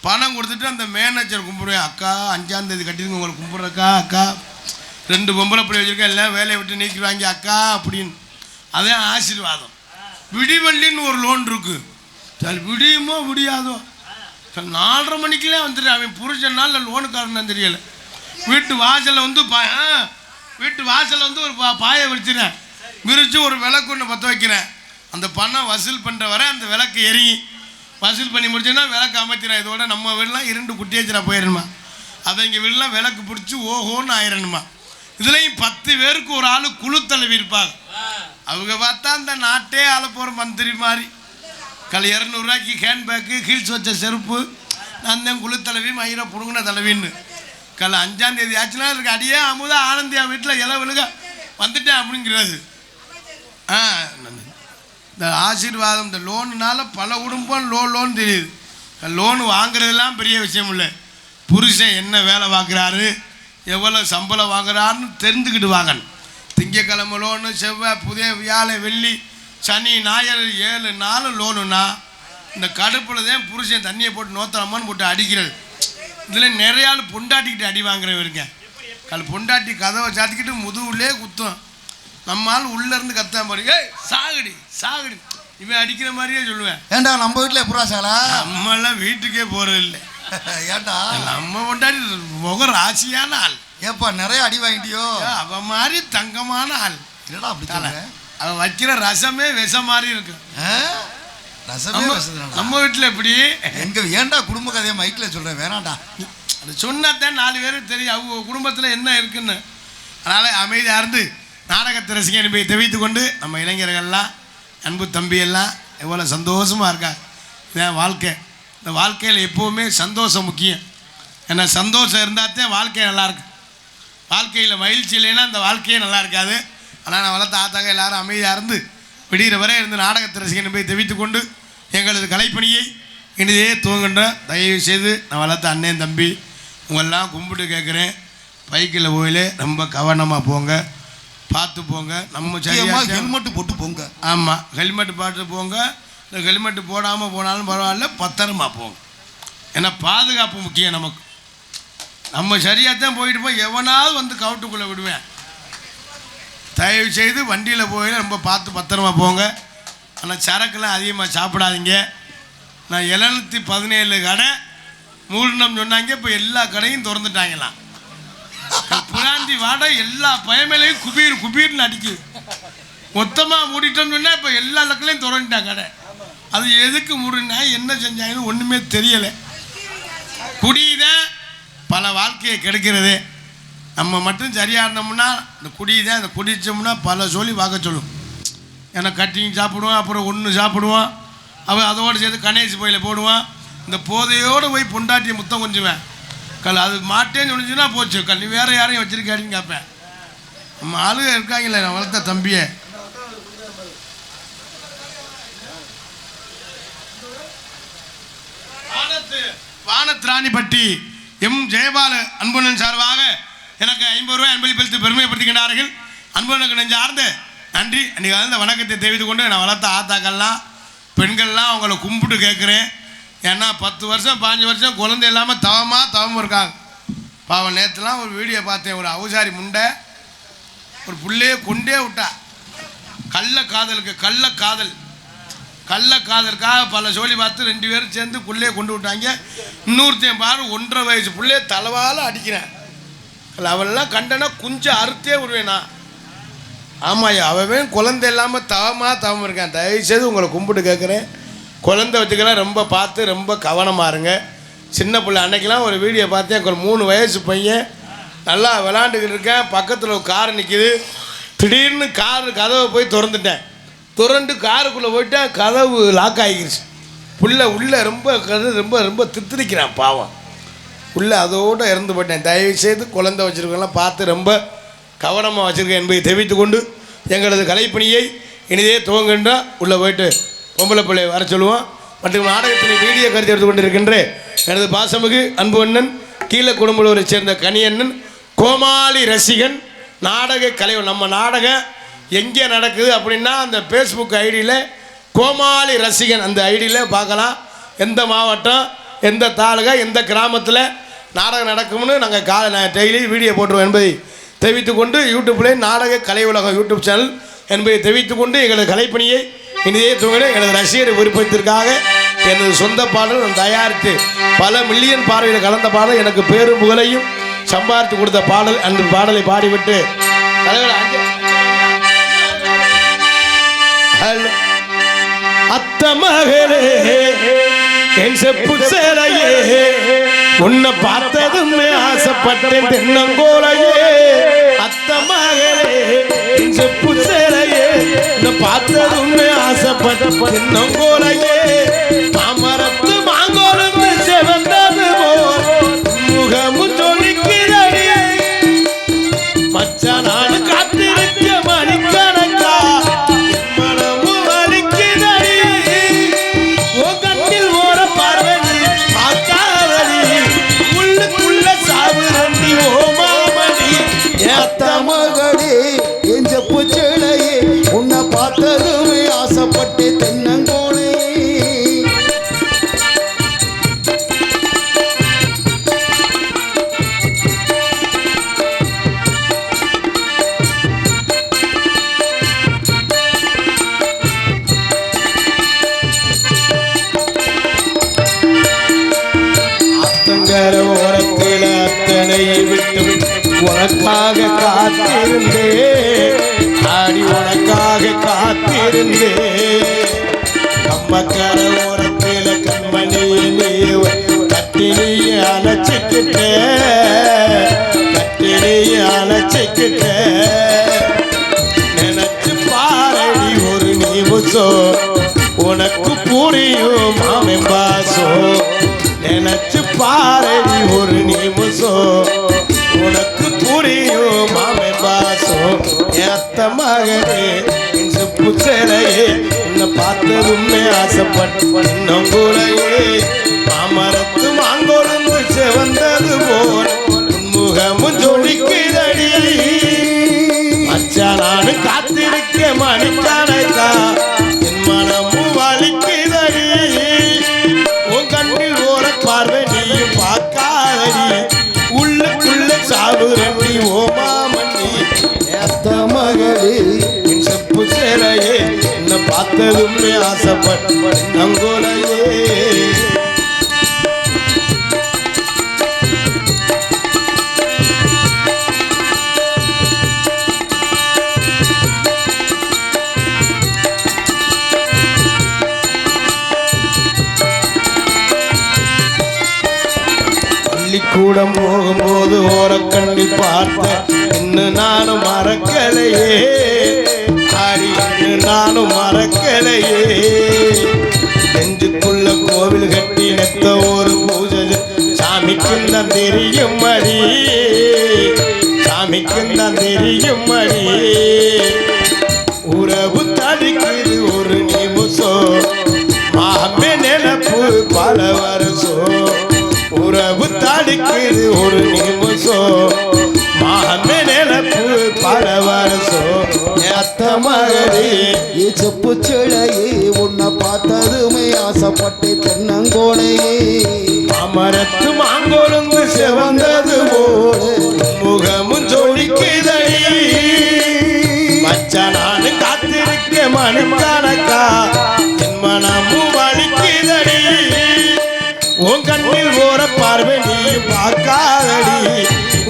பணம் கொடுத்துட்டு அந்த மேனேஜர் கும்பிடுவேன். அக்கா 5ஆம் தேதி கட்டிடுங்க உங்களை கும்பிட்றக்கா, அக்கா 2 பொம்பளை பிள்ளை வச்சுருக்கேன், இல்லை வேலையை விட்டு நீக்கிடுவாங்க அக்கா அப்படின்னு. அதான் ஆசீர்வாதம். விடிவள்ளின்னு ஒரு லோன் இருக்குது. சரி விடியுமோ விடியாதோ, சரி 4:30 மணிக்கெல்லாம் வந்துட்டு அவன் புருஷனால லோனுக்காரன்னு தெரியலை. வீட்டு வாசலில் வந்து ஒரு பாயை வச்சுறேன், விரித்து ஒரு விளக்கு ஒன்று பற்ற வைக்கிறேன். அந்த பணம் வசூல் பண்ணுற வரை அந்த விளக்கு எரியும். வசூல் பண்ணி முடிச்சோன்னா விளக்கு அமைச்சிடேன். இதோட நம்ம வீடெலாம் 2 குட்டி வச்சுனா போயிடணுமா, அதை இங்கே வீடெலாம் விளக்கு பிடிச்சி ஓஹோன்னு ஆயிடணுமா. இதுலேயும் 10 பேருக்கு ஒரு ஆள் குழு தலைவி இருப்பாங்க. அவங்க பார்த்தா அந்த நாட்டே ஆள போகிற மந்திரி மாதிரி. 200 ரூபாய்க்கு ஹேண்ட்பேக்கு, ஹீல்ஸ் வச்ச செருப்பு, நான் தான் குழு தலைவி, மயிரை புடுங்கின தலைவின்னு. 5ஆம் தேதி ஆச்சுன்னா இருக்கு அடியே அமுதா ஆனந்தியா வீட்டில் இலை விழுக வந்துட்டேன் அப்படிங்கிறது. இந்த ஆசீர்வாதம் இந்த லோனுனால பல குடும்பம் லோன் தெரியுது. லோனு வாங்குறதுலாம் பெரிய விஷயம் இல்லை. புருஷன் என்ன வேலை பார்க்குறாரு, எவ்வளோ சம்பளம் வாங்குறாருன்னு தெரிஞ்சுக்கிட்டு வாங்கணும். திங்கக்கிழமை லோனு, செவ்வாய், புதிய வியாழன், வெள்ளி, சனி, ஞாயிறு 7 நாள் லோனுன்னா இந்த கடுப்பில் தான் புருஷன் தண்ணியை போட்டு நோத்தரமான்னு போட்டு அடிக்கிறது. இதில் நிறைய ஆள் பொண்டாட்டிக்கிட்டு அடி வாங்குறவருங்க. பொண்டாட்டி கதவை சாத்திக்கிட்டு முதுகுள்ளே குத்தும். நம்ம ஆள் உள்ளேருந்து கத்தான் பாருங்க, சாகடி சாகடி இவன் அடிக்கிற மாதிரியே சொல்லுவேன். ஏண்டா நம்ம வீட்டில் எப்படா சாலா, நம்மளாம் வீட்டுக்கே போகிறது இல்லை. ஏண்டா நம்ம பொண்டாட்டி முக ராசியான ஆள். ஏப்பா நிறைய அடி வாங்கிட்டியோ? அவன் மாதிரி தங்கமான ஆள். இல்லடா அப்படி சொல்ல, அவன் வைக்கிற ரசமே விஷம் மாதிரி இருக்கு. நம்ம வீட்டில் எப்படி எங்க ஏண்டா குடும்ப கதையை மைக்கில் சொல்கிறேன், வேணாண்டா. அது சொன்னாதான் 4 பேருக்கு தெரியும் அவங்க குடும்பத்தில் என்ன இருக்குன்னு. அதனால் அமைதியாக இருந்து நாடகத்தை ரசிகனை போய் தெரிவித்து கொண்டு நம்ம இளைஞர்கள்லாம் அன்பு தம்பியெல்லாம் எவ்வளோ சந்தோஷமாக இருக்காங்க. இதான் வாழ்க்கை. இந்த வாழ்க்கையில் எப்போவுமே சந்தோஷம் முக்கியம். ஏன்னா சந்தோஷம் இருந்தால் தான் வாழ்க்கை நல்லாயிருக்கு. வாழ்க்கையில் மகிழ்ச்சி இல்லைன்னா அந்த வாழ்க்கையே நல்லா இருக்காது. ஆனால் நான் வளர்த்த ஆத்தாக எல்லோரும் அமைதியாக இருந்து விடிகிற வரை இருந்து நாடகத்தை ரசிகனை போய் தெரிவித்து கொண்டு எங்களது கலைப்பணியை இனிதே துவங்குன்ற தயவு செய்து நான் வளர்த்த அண்ணன் தம்பி உங்களெல்லாம் கும்பிட்டு கேட்குறேன். பைக்கில் போயிலே ரொம்ப கவனமாக போங்க, பார்த்து போங்க. நம்ம சரியாக ஹெல்மெட்டு போட்டு போங்க. ஆமாம், ஹெல்மெட்டு போட்டு போங்க. இந்த ஹெல்மெட்டு போடாமல் போனாலும் பரவாயில்ல, பத்திரமா போங்க. ஏன்னா பாதுகாப்பு முக்கியம் நமக்கு. நம்ம சரியாக தான் போயிட்டு போய் எவனாவது வந்து கவுட்டுக்குள்ளே விடுவேன். தயவு செய்து வண்டியில் போய் ரொம்ப பார்த்து பத்திரமா போங்க. ஆனால் சரக்குலாம் அதிகமாக சாப்பிடாதீங்க. நான் 717 கடை மூடணும் சொன்னாங்க, இப்போ எல்லா கடையும் திறந்துட்டாங்களாம். புராந்தி வாடகை எல்லா பயமேலையும் குபீர்னு அடிக்குது. மொத்தமாக மூடிட்டோம்னு சொன்னால் இப்போ எல்லா லக்களையும் திறந்துட்டாங்க கடை. அது எதுக்கு மூடினா என்ன செஞ்சாங்கன்னு ஒன்றுமே தெரியலை. குடிதான் பல வாழ்க்கையை கெடுக்கிறது. நம்ம மட்டும் சரியாக இருந்தோம்னா இந்த குடிதான், இந்த குடித்தோம்னா பல சொல்லி பார்க்க சொல்லும். ஏன்னா கட்டிங் சாப்பிடுவான், அப்புறம் ஒன்று சாப்பிடுவான், அவன் அதோடு சேர்த்து கணேஷ் போயில போடுவான். இந்த போதையோடு போய் பொண்டாட்டியை முத்தம் கொஞ்சுவேன். அது மாட்டேன்னு சொல்லிச்சுன்னா போச்சு. நீ வேறு யாரையும் வச்சிருக்காடின்னு கேட்பேன். நம்ம ஆளுங்க இருக்காங்களே நான் வளர்த்த தம்பியை. வானத்திராணிப்பட்டி எம் ஜெயபால அன்புணன் சார்பாக எனக்கு 50 ரூபாய் அன்பளிப்பளித்து பெருமைப்படுத்துகின்றார்கள். அன்புணனுக்கு நெஞ்சார்ந்த நன்றி. அன்றைக்கி அந்த வணக்கத்தை தெரிவித்து கொண்டு நான் வளர்த்த ஆத்தாக்கள்லாம் பெண்கள்லாம் அவங்கள கும்பிட்டு கேட்குறேன். ஏன்னா 10 வருஷம் 15 வருஷம் குழந்தை இல்லாமல் தவமும் இருக்காங்க. பாவம் நேற்றுலாம் ஒரு வீடியோ பார்த்தேன். ஒரு அவுசாரி முண்டை ஒரு புள்ளையே கொண்டே விட்டா. கள்ளக்காதலுக்காக பல சோழி பார்த்து 2 பேரும் சேர்ந்து புள்ளையே கொண்டு விட்டாங்க. இன்னொருத்தையும் பாரு 1.5 வயசு புள்ளையே தலைவால் அடிக்கிறேன். அவெல்லாம் கண்டனா குஞ்சம் அறுத்தே விடுவேண்ணா. ஆமாய்யா, அவன் குழந்தை இல்லாமல் தவம் இருக்கேன். தயவுசெய்து உங்களை கும்பிட்டு கேட்குறேன், குழந்தை வச்சுக்கலாம் ரொம்ப பார்த்து ரொம்ப கவனமாக இருங்க. சின்ன பிள்ளை அன்னைக்கெலாம் ஒரு வீடியோ பார்த்தேன். ஒரு 3 வயசு பையன் நல்லா விளாண்டுக்கிட்டு இருக்கேன். பக்கத்தில் ஒரு கார் நிற்கிது. திடீர்னு கதவை போய் திறந்து காருக்குள்ளே போயிட்டேன். கதவு லாக் ஆகிக்கிடுச்சு. புள்ள உள்ளே ரொம்ப ரொம்ப ரொம்ப தித்திரிக்கிறான் பாவம். உள்ளே அதோடு இறந்து போயிட்டேன். தயவுசெய்து குழந்தை வச்சுருக்கெல்லாம் பார்த்து ரொம்ப கவனமாக வச்சுருக்கேன் என்பதை தெரிவித்து கொண்டு எங்களது கலைப்பணியை இனிதே துவங்குகின்றால் உள்ளே போயிட்டு பொம்பளை பிள்ளை வர சொல்லுவோம். மற்றும் நாடகத்தினை வீடியோ கருத்து எடுத்து கொண்டிருக்கின்ற எனது பாசமிகு அன்பு அண்ணன் கீழே குடும்பலூரை சேர்ந்த கனியண்ணன், கோமாளி ரசிகன், நாடக கலைவர். நம்ம நாடகம் எங்கே நடக்குது அப்படின்னா அந்த ஃபேஸ்புக் ஐடியில் கோமாளி ரசிகன் அந்த ஐடியில் பார்க்கலாம். எந்த மாவட்டம், எந்த தாலுகா, எந்த கிராமத்தில் நாடகம் நடக்கும்னு நாங்கள் டெய்லி வீடியோ போட்டுருவோம் என்பதை தெரிவித்துக்கொண்டு, யூடியூப்லேயே நாடக கலை உலகம் யூடியூப் சேனல் என்பதை தெரிவித்துக்கொண்டு, எங்களது கலைப்பணியை இனிதே தூங்கின எனது ரசிகர் விருப்பத்திற்காக எனது சொந்த பாடல் நான் தயாரித்து பல மில்லியன் பார்வையில் கலந்த பாடல், எனக்கு பேரும் புகழையும் சம்பாதித்து கொடுத்த பாடல். அந்த பாடலை பாடிவிட்டு அத்த மகளே என் செப்பு சேலையே, உன்னை பார்த்ததுமே ஆசைப்பட்டேன் தென்னங்கோலையே. அத்த மகளே என் செப்பு சேலையே, உன்னை பார்த்ததுமே ஆசைப்பட்ட தென்னங்கோலையே. மாமரத்து மாங்கோலுமே செவந்தது போல் முகமும் சொல்லிக்கிறடி, மச்ச நாடு காத்திருக்க மணிக்கணக்கா மனமும் வலிக்கிறடி. ஓ கண்ணில் ஓர பார்வதி ஆக்காதடி, உள்ளுக்குள்ள சாவுரண்டி ஓ மாமணி. ஏத்த மகளே என் செப்பு சேலையே, உன்னை பார்த்ததுமே ஆசைப்பட்டு தென்னங்கோலே. ஓரத்தில் அத்தனை விட்டு உனக்காக காத்திருந்தே, ஆடி உனக்காக காத்திருந்தே. கம்மக்கர ஓரத்தில் கண்மணியை நீ கட்டினிய அணைச்சிக்கிட்ட, கட்டினிய அணைச்சிக்கிட்ட. நினைச்சு பாரடி ஒரு நிமிஷம், உனக்கு புரியும் மாமன் பாசம். நினைச்சு பாரடி ஒரு நிமிஷம், உனக்கு புரியும் மாமன் பாசம். ஏத்த மகனே என் செப்பு சேலையே, உன்னை பார்த்ததுமே ஆசைப்பட்டு நங்குலையே. மாமரத்து மாங்கொழுந்து செவந்தது போல் முகமும் ஜொலிக்குதடி, மச்சா நானு காத்திருக்க மணிக்கணக்கா என் மனமும் வலிக்குதடி. உன் கண்ணில் ஓர பார்வை நீயும் பார்க்காதடி, உள்ளுக்குள்ள சாவுரண்டி ஓ மாமணி. ஏத்த மகளே என் செப்பு சேலையே, உன்னை பார்த்ததுமே ஆசைப்பட்ட நங்கோலையே. பள்ளிக்கூடம் போகும்போது ஓரக்கண்ணி பார்த்த இன்னும் நானும் மறக்கலையே, ஆடி இன்னும் நானும் மறக்கலையே. நெஞ்சுக்குள்ள கோவில் கட்டி நெத்த ஒரு பூஜை சாமிக்கும் தான் தெரியும் அடி, சாமிக்கும் தான் தெரியும் அடி. உறவு தடுக்குது ஒரு நிமிஷம், மாமே நினைப்பு பல வருஷம். உறவு தடுக்குது ஒரு நிமிஷம், மாமே நினைப்பு பல வருஷம். ஏத்த மகளே என் செப்பு சேலையே, உன்னை பார்த்ததுமே ஆசைப்பட்டு தென்னங்கோலையே. அமரத்து மாங்கொழுந்து செவந்தது போல் முகமும் ஜொலிக்குதடி, மச்சா நானு காத்திருக்க மணிக்கணக்கா என் மனமும் வலிக்குதடி. உன் கண்ணில் ஓர பார்வை நீயும் பார்க்காதடி,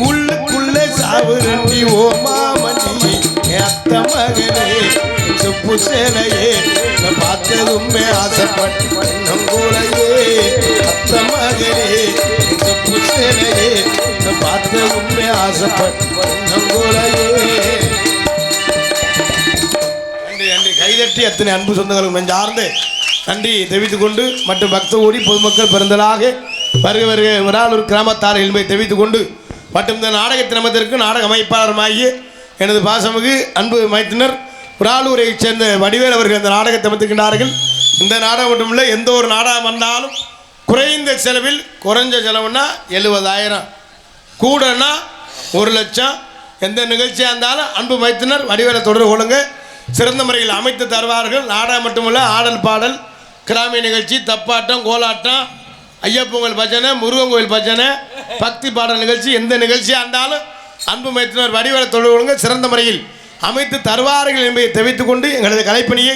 உள்ளுக்குள்ளே சாவுரண்டி ஓ மாமணி. ஏத்த மகளே செப்பு சேலையே, நான் பார்த்ததுமே ஆசைப்பட்டு நங்கூலையே. அத்த மகளே செப்பு சேலையே, நான் பார்த்ததுமே ஆசைப்பட்டு நங்கூலையே. நன்றி நன்றி. கைதட்டி அத்தனை அன்பு சொந்தங்களுக்கு நெஞ்சார்ந்து நன்றி தெரிவித்துக் கொண்டு, மற்றும் பக்த ஓடி பொதுமக்கள் பிறந்தலாக வருக வருக விராலூர் கிராமத்தார் என்பதை தெரிவித்துக் கொண்டு, மற்றும் இந்த நாடக தினமத்திற்கு நாடக அமைப்பாளருமாகிய எனது பாசமிகு அன்பு மைத்தினர் விராலூரைச் சேர்ந்த வடிவேல் அவர்கள் இந்த நாடகத்தை அமைத்துக்கின்றார்கள். இந்த நாடகம் மட்டுமில்லை, எந்த ஒரு நாடகம் வந்தாலும் குறைந்த செலவில் குறைஞ்ச செலவுன்னா 70,000, கூடனா 1,00,000. எந்த நிகழ்ச்சியாக இருந்தாலும் அன்பு மைத்தினர் வடிவேலை தொடர்பு கொள்ளுங்க. சிறந்த முறையில் அமைத்து தருவார்கள். நாடகம் மட்டுமல்ல, ஆடல் பாடல், கிராமிய நிகழ்ச்சி, தப்பாட்டம், கோலாட்டம், ஐயப்பொங்கல் பஜனை, முருகன் கோயில் பஜனை, பக்தி பாடல் நிகழ்ச்சி, எந்த நிகழ்ச்சியாக இருந்தாலும் அன்பு மைத்தினர் வடிவேலை தொடர்பு கொள்ளுங்க. சிறந்த முறையில் அமைத்து தருவார்கள் என்பதை தெரிவித்துக் கொண்டு எங்களது கலைப்பணியை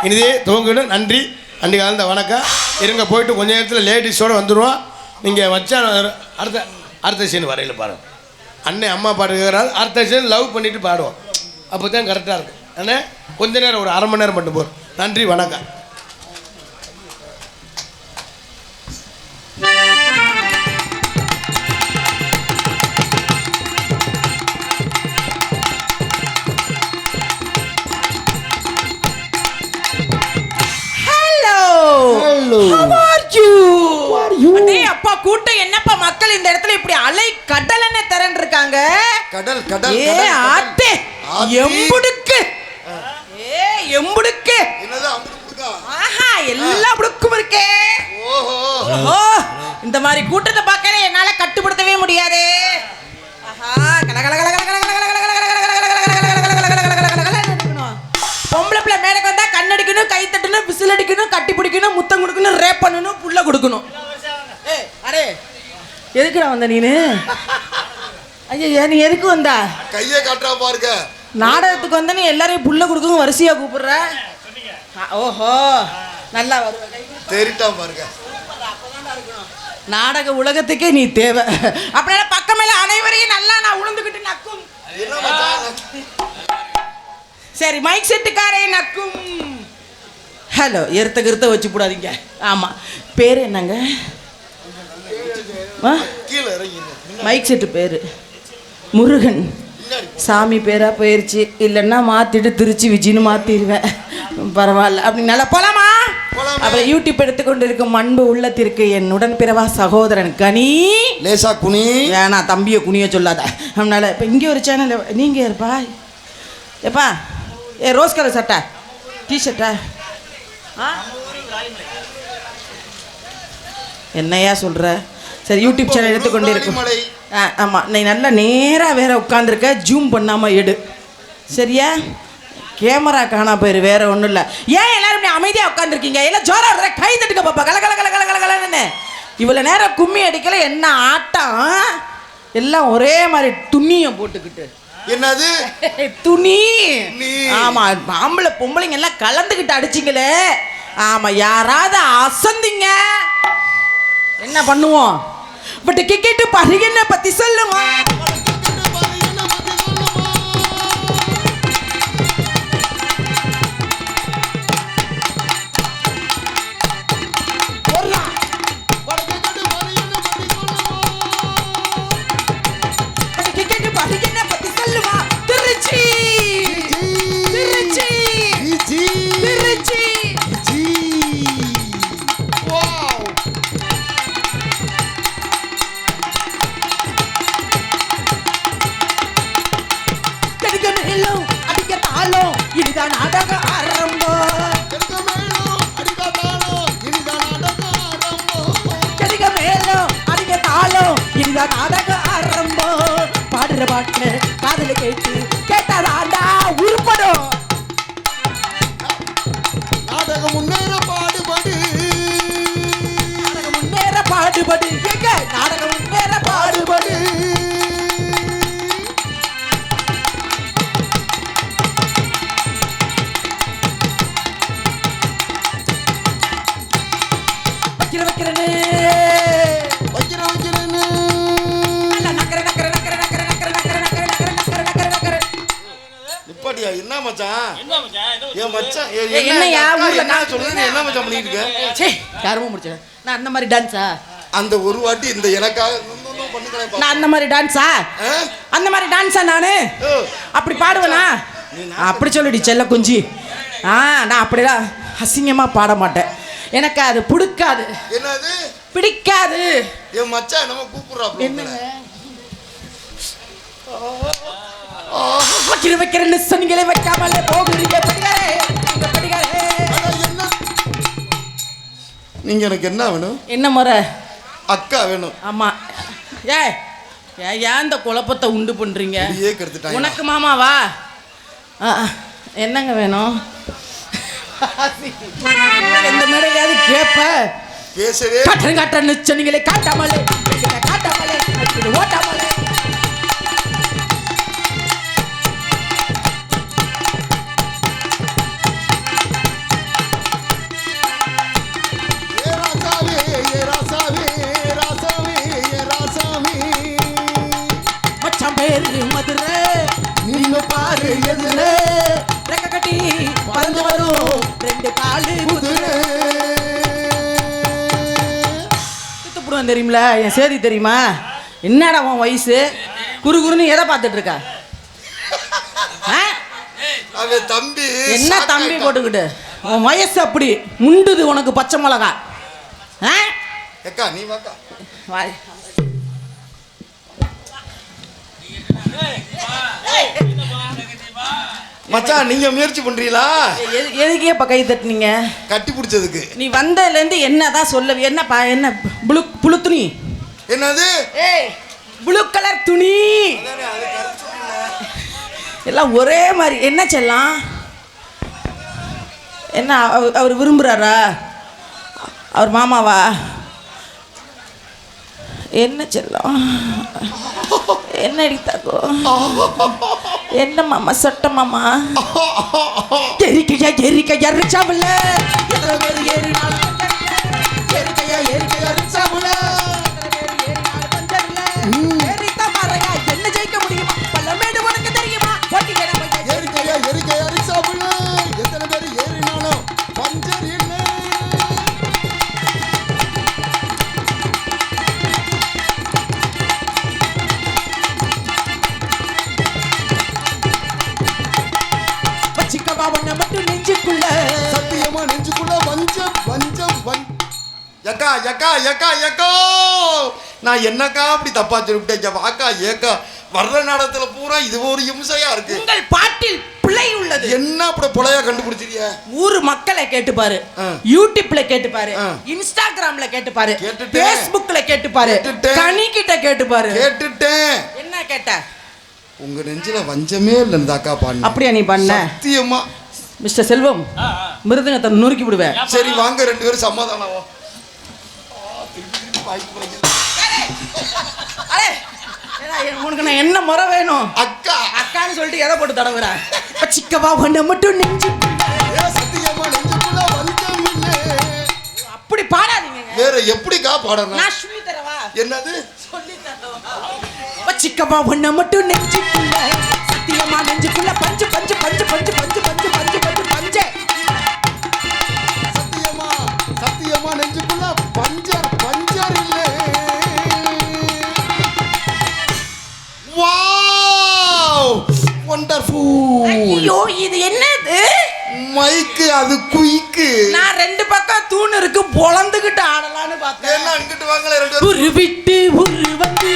இனிதே துவங்கிடும். நன்றி, நன்றி கலந்த வணக்கம். இருங்க, போயிட்டு கொஞ்ச நேரத்தில் லேடிஸோடு வந்துடுவோம். நீங்கள் வச்சா அடுத்த சீன் வரையில் பாருங்கள். அண்ணன் அம்மா பாட்டு கேட்குறாரு, அடுத்த சீன் லவ் பண்ணிவிட்டு பாடுவோம். அப்போ தான் கரெக்டாக இருக்கும். அண்ணே கொஞ்ச நேரம், ஒரு 1/2 மணி நேரம் மட்டும் போகிறோம். நன்றி, வணக்கம். அப்பா கூட்டம் என்னப்பா மக்கள் இந்த இடத்துல இப்படி அலை கடலன்னு திரண்டு இருக்காங்க. கடல் கடல் ஏ ஆத்தே எம்புடுக்கு, ஏ எம்புடுக்கு, என்னது அம்புடுக்கா? ஆஹா எல்லா புடுக்கும் இருக்கே. ஓஹோ, இந்த மாதிரி கூட்டத்தை பார்க்கல என்னால கட்டுப்படுத்தவே முடியாது. ஆஹா, கல கல கல கல கல கல கல கல பொம்பளை பிள்ளை மேடைக்கு வந்தா கண்ணடிக்கணும், கை தட்டணும், விசில் அடிக்கணும், கட்டி பிடிக்கணும், முத்தம் கொடுக்கணும், ரேப் பண்ணணும், புள்ள கொடுக்கணும். அரே எதுக்குடா வந்த நீனு? ஐயா நீ எதுக்கு வந்தா? கையை காட்டுறா பாருங்க. நாடகத்துக்கு வந்த நீ எல்லாரையும் புள்ள கொடுக்கணும் வரிசையா கூப்பிடுற. ஓஹோ, நல்லா வருவ, தெரிட்டா பாருங்க. நாடக உலகத்துக்கே நீ தேவை. அப்படியே பக்கமேல அனைவரையும் நல்லா நான் உளுந்துக்கிட்டு நக்கும். சரி, மைக் செட்டுக்காரே நக்கும். ஹலோ, எருத்த வச்சு போடாதீங்க. ஆமாம், பேர் என்னங்க? மைக் செட்டு பேர் முருகன். சாமி பேராக போயிடுச்சு, இல்லைன்னா மாற்றிட்டு திருச்சி விஜின்னு மாற்றிடுவேன். பரவாயில்ல, அப்படி நல்லா போலாமா? அப்புறம் யூடியூப் எடுத்துக்கொண்டு இருக்கும் அன்பு உள்ளத்திற்கு என் உடன் பிறவா சகோதரன் கனி. லேசா குனி வேணா, தம்பியை குனிய சொல்லாத. அதனால இப்போ இங்கே ஒரு சேனல். நீங்கள் இருப்பா எப்பா? ரோஸ் கலர் சட்டை, டிஷர்ட்டா? என்னையா சொல்கிற? சரி, யூடியூப் சேனல் எடுத்துக்கொண்டே இருக்கும். ஆமாம், நீ நல்லா நேராக வேற உட்காந்துருக்க, ஜூம் பண்ணாமல் எடு, சரியா? கேமரா காணா போயிரு, வேற ஒன்றும் இல்லை. ஏன் எல்லாரும் இப்படி அமைதியாக உட்காந்துருக்கீங்க? எல்லாம் ஜோரா விடுற, கை தட்டுக்க பாப்பா. கல கல கல கல கல கலன்னு இவ்வளோ நேரம் கும்மி அடிக்கல, என்ன ஆட்டம்! எல்லாம் ஒரே மாதிரி துணியை போட்டுக்கிட்டு. என்னது துணி? ஆமா, ஆம்பளை பொம்பளைங்க எல்லாம் கலந்துக்கிட்டு அடிச்சிங்களே. ஆமா, யாராவது அசந்திங்க என்ன பண்ணுவோம்? பட் கிரிக்கெட் பரிகனை பத்தி சொல்லுமா? பாடுற பாட்டு காதல கேட்டு கேட்டாதாண்டா உருப்படும். நாடகம் முன்னேற பாடுபடு, நாடகம் முன்னேற பாடுபடு, எங்க நாடகம் முன்னேற பாடுபடு. என்ன மச்சான்? ஏன் மச்சான் என்னையா ஊர்ல நான் சொல்றது என்ன மச்சான் பண்ணிட்டு இருக்க? சே, யாரும் முடிச்சேன். நான் அந்த மாதிரி டான்ஸா? அந்த ஒரு வாட்டி இந்த எனக்காக நான் அந்த மாதிரி டான்ஸா? அந்த மாதிரி டான்ஸா நானு? அப்படி பாடுவேனா? அப்படி சொல்லுடி செல்ல குஞ்சி. நான் அப்படிலாம் அசிங்கமா பாட மாட்டேன். எனக்கு அது பிடிக்காது. என்னது பிடிக்காது? என் மச்சான் நம்ம கூப்பிடுறா. என்னங்க வைக்கிறேன்னு சொன்னீங்களே, வைக்காமலே போகிறீங்க. படிகாரே, படிகாரே. நீங்க எனக்கு என்ன வேணும்? என்ன முறை? அக்கா வேணும். ஆமா. ஏய் ஏன் இந்த குழப்பத்தை உண்டு பண்றீங்க? கெடுத்துட்டாங்க. உனக்கு மாமாவா? என்னங்க வேணும்? எந்த மேடையாவது கேப்ப பேசவே காட்டுன்னு சொன்னீங்களே, காட்டாமலே காட்டாமலே ஓட்டாமலே. மதுரை நீங்க பாரு எதுல ரெக்க கட்டி பறந்து வரும் 2 காலு குதிரை. சுத்தப்படுவான் தெரியுமில, என் சேதி தெரியுமா? என்னடா உன் வயசு? குறுகுறுன்னு எதை பார்த்துட்டு இருக்கா? தம்பி என்ன தம்பி போட்டுக்கிட்டு? உன் வயசு அப்படி முண்டுது உனக்கு பச்சை மிளகா. நீ வாக்கா வாய். மச்சான் நீங்க முயற்சி பண்றீங்களா? எதுக்கே இப்ப கை தட்டுனீங்க? கட்டி பிடிச்சதுக்கு. நீ வந்ததுல இருந்து என்னதான் சொல்ல? என்னப்பா என்ன புளு துணி? என்னது? ப்ளூ கலர் துணி எல்லாம் ஒரே மாதிரி. என்ன செல்லம்? என்ன அவர் விரும்புறாரா? அவர் மாமாவா? என்ன செல்லம்? என்ன அடித்தாக்கோ? என்ன மாமா சொட்ட மாமா? எரிக்கையா எரிக்கையா ரிச்சாவுல என்ன ஜெயிக்க முடியுமா? பல்லமேடு உனக்கு தெரியுமா? எரிக்கையா எரிக்கையா ரிச்சாவுல எத்தனை பேர் ஏறினாலும் பஞ்சர் இல்லை. நெஞ்சுக்குள்ள சத்தியமா நெஞ்சுக்குள்ள வஞ்சம் வஞ்சம் யக்கா யக்கா யக்கா யக்கா நான் என்னக்கா அப்படி தப்பா சொல்லிவிட்டேன். வாக்கா ஏக்கா வர்ற நாடகத்துல பூரா இது ஒரு இம்சையா இருக்கு. உங்கள் பாட்டில் பிழை உள்ளது. என்ன அப்படி பிழையா கண்டுபிடிச்சிருக்கிய? ஊரு மக்களை கேட்டு பாரு, யூடியூப்ல கேட்டு பாரு, இன்ஸ்டாகிராம்ல கேட்டு பாரு, பேஸ்புக்ல கேட்டு பாரு, கனி கிட்ட கேட்டு பாரு. கேட்டுட்டேன். என்ன கேட்ட? உங்க நெஞ்சில வஞ்சமே இல்லைன்னு தாக்கா பண்ண. அப்படியா நீ பண்ண? சத்தியமா மிஸ்டர் செல்வம் மிருதங்கத்தை நொறுக்கி விடுவேன். சரி வாங்க 2 பேரும் சமாதானம். உனக்கு நான் என்ன முறை வேணும்? அக்கா அக்கான்னு சொல்லிட்டு எதை போட்டு தடவுறேன்? சிக்கவா ஒண்ணு மட்டும் நெஞ்சு சத்தியமா நெஞ்சுக்குள்ள வஞ்சம் இல்லை. அப்படி பாடாதீங்க. வேற எப்படிக்கா பாடணும்? நான் சொல்லி தரவா? என்னது? சொல்லி தரவா? சிக்கவா ஒண்ணு மட்டும் நெஞ்சுக்குள்ள சத்தியமா நெஞ்சுக்குள்ள பஞ்சு பஞ்சு பஞ்சு பஞ்சு பஞ்சு பஞ்சு பஞ்சு பஞ்சு பஞ்சு. சத்தியமா சத்தியமா நெஞ்சுக்குள்ள பஞ்சர் பஞ்சர் இல்லை. Wow wonderful. ஐயோ இது என்னது? மைக்கு அது குயிக்கு. நான் 2 பக்கம் தூண் இருக்கு பொளந்துகிட்டு ஆடலான்னு பார்த்தேன். என்ன அங்கிட்டு வாங்களே 2 பேரும். ஒரு விட்டு ஒரு வந்து